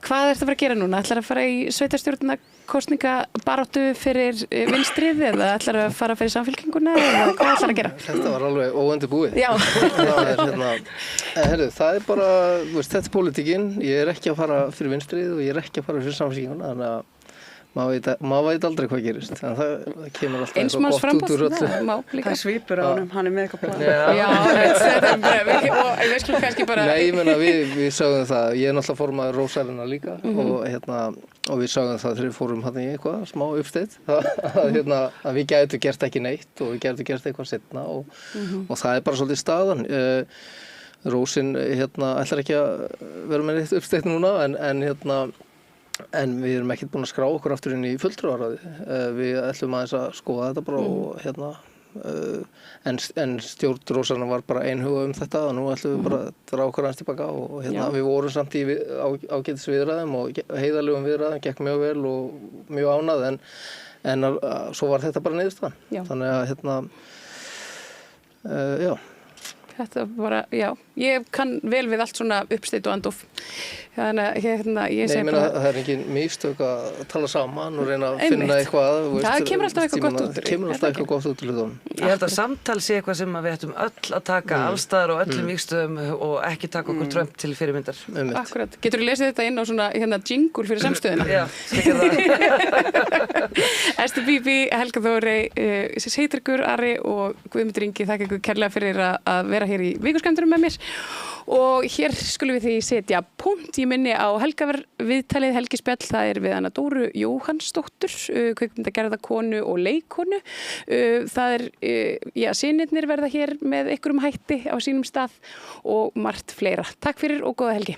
hvað ertu að fara að gera núna? Ætlar að fara í sveitarstjórna kosningabaráttu fyrir vinstrið eða ætlar að fara fyrir samfylkinguna eða hvað ætlar að gera? Þetta var alveg óundirbúið. Já. Það er bara, þetta er pólitíkin. Ég er ekki að fara fyrir vinstrið og ég er ekki að fara fyrir samfylkinguna þannig að maður veit aldrei hvað gerist en það kemur alltaf eitthvað gott út úr öllu það svipur á honum, hann er með eitthvað plan þetta er bara og ég veist kannski bara Nei, ég meina við sögum það ég er náttúrulega formaður Rósarinnar líka og við sögum það þegar við fórum hann í eitthvað smá uppsteyt að við gætum gert ekki neitt og við gætum gert eitthvað seinna og það er bara svolítið staðan Rósin ætlar ekki að vera með neitt uppsteyt núna en við erum ekkert búin að skrá okkur aftur inn í fulltrúaráði. Við ætlum aðeins að skoða þetta bara og en stjórn Rósarinnar var bara einhuga þetta og nú ætlum við bara að draga okkur aðeins tilbaka og við vorum samt í ágætis viðræðum og heiðarlegum viðræðum, gekk mjög vel og mjög ánægð En svo var þetta bara niðurstaðan. Já. Þannig að já. Þetta bara, já, ég kann vel við allt svona uppsteyt og andof. Þannig að ég segi bara... Það er engin mistök að tala saman og reyna að Einmitt. finna eitthvað. Það kemur alltaf eitthvað gott út úr því. Kemur alltaf eitthvað gott út úr því. Ég held að samtal sé eitthvað sem við ættum öll að taka allstaðar og öllum vígstöðum og ekki taka okkur Trump til fyrirmyndar. Akkurat. Getur þú lesið þetta inn á svona jingle fyrir samstöðina? Já, skal gera það. Ester Bíbí, Helga Þórey, Sigtryggur, Ari og Guðmundur Ingi, þakka ykkur kærlega fyrir að vera hér í vikuskemmtunum með mér. Og hér skulum við því setja punkt í minni á Helgaviðtalið, Helgispjall, það er við hana Dóru Jóhannsdóttur, kvikmyndagerðarkonu og leikkonu. Það er, synirnir verða hér með einhverjum hætti á sínum stað og margt fleira. Takk fyrir og góða helgi.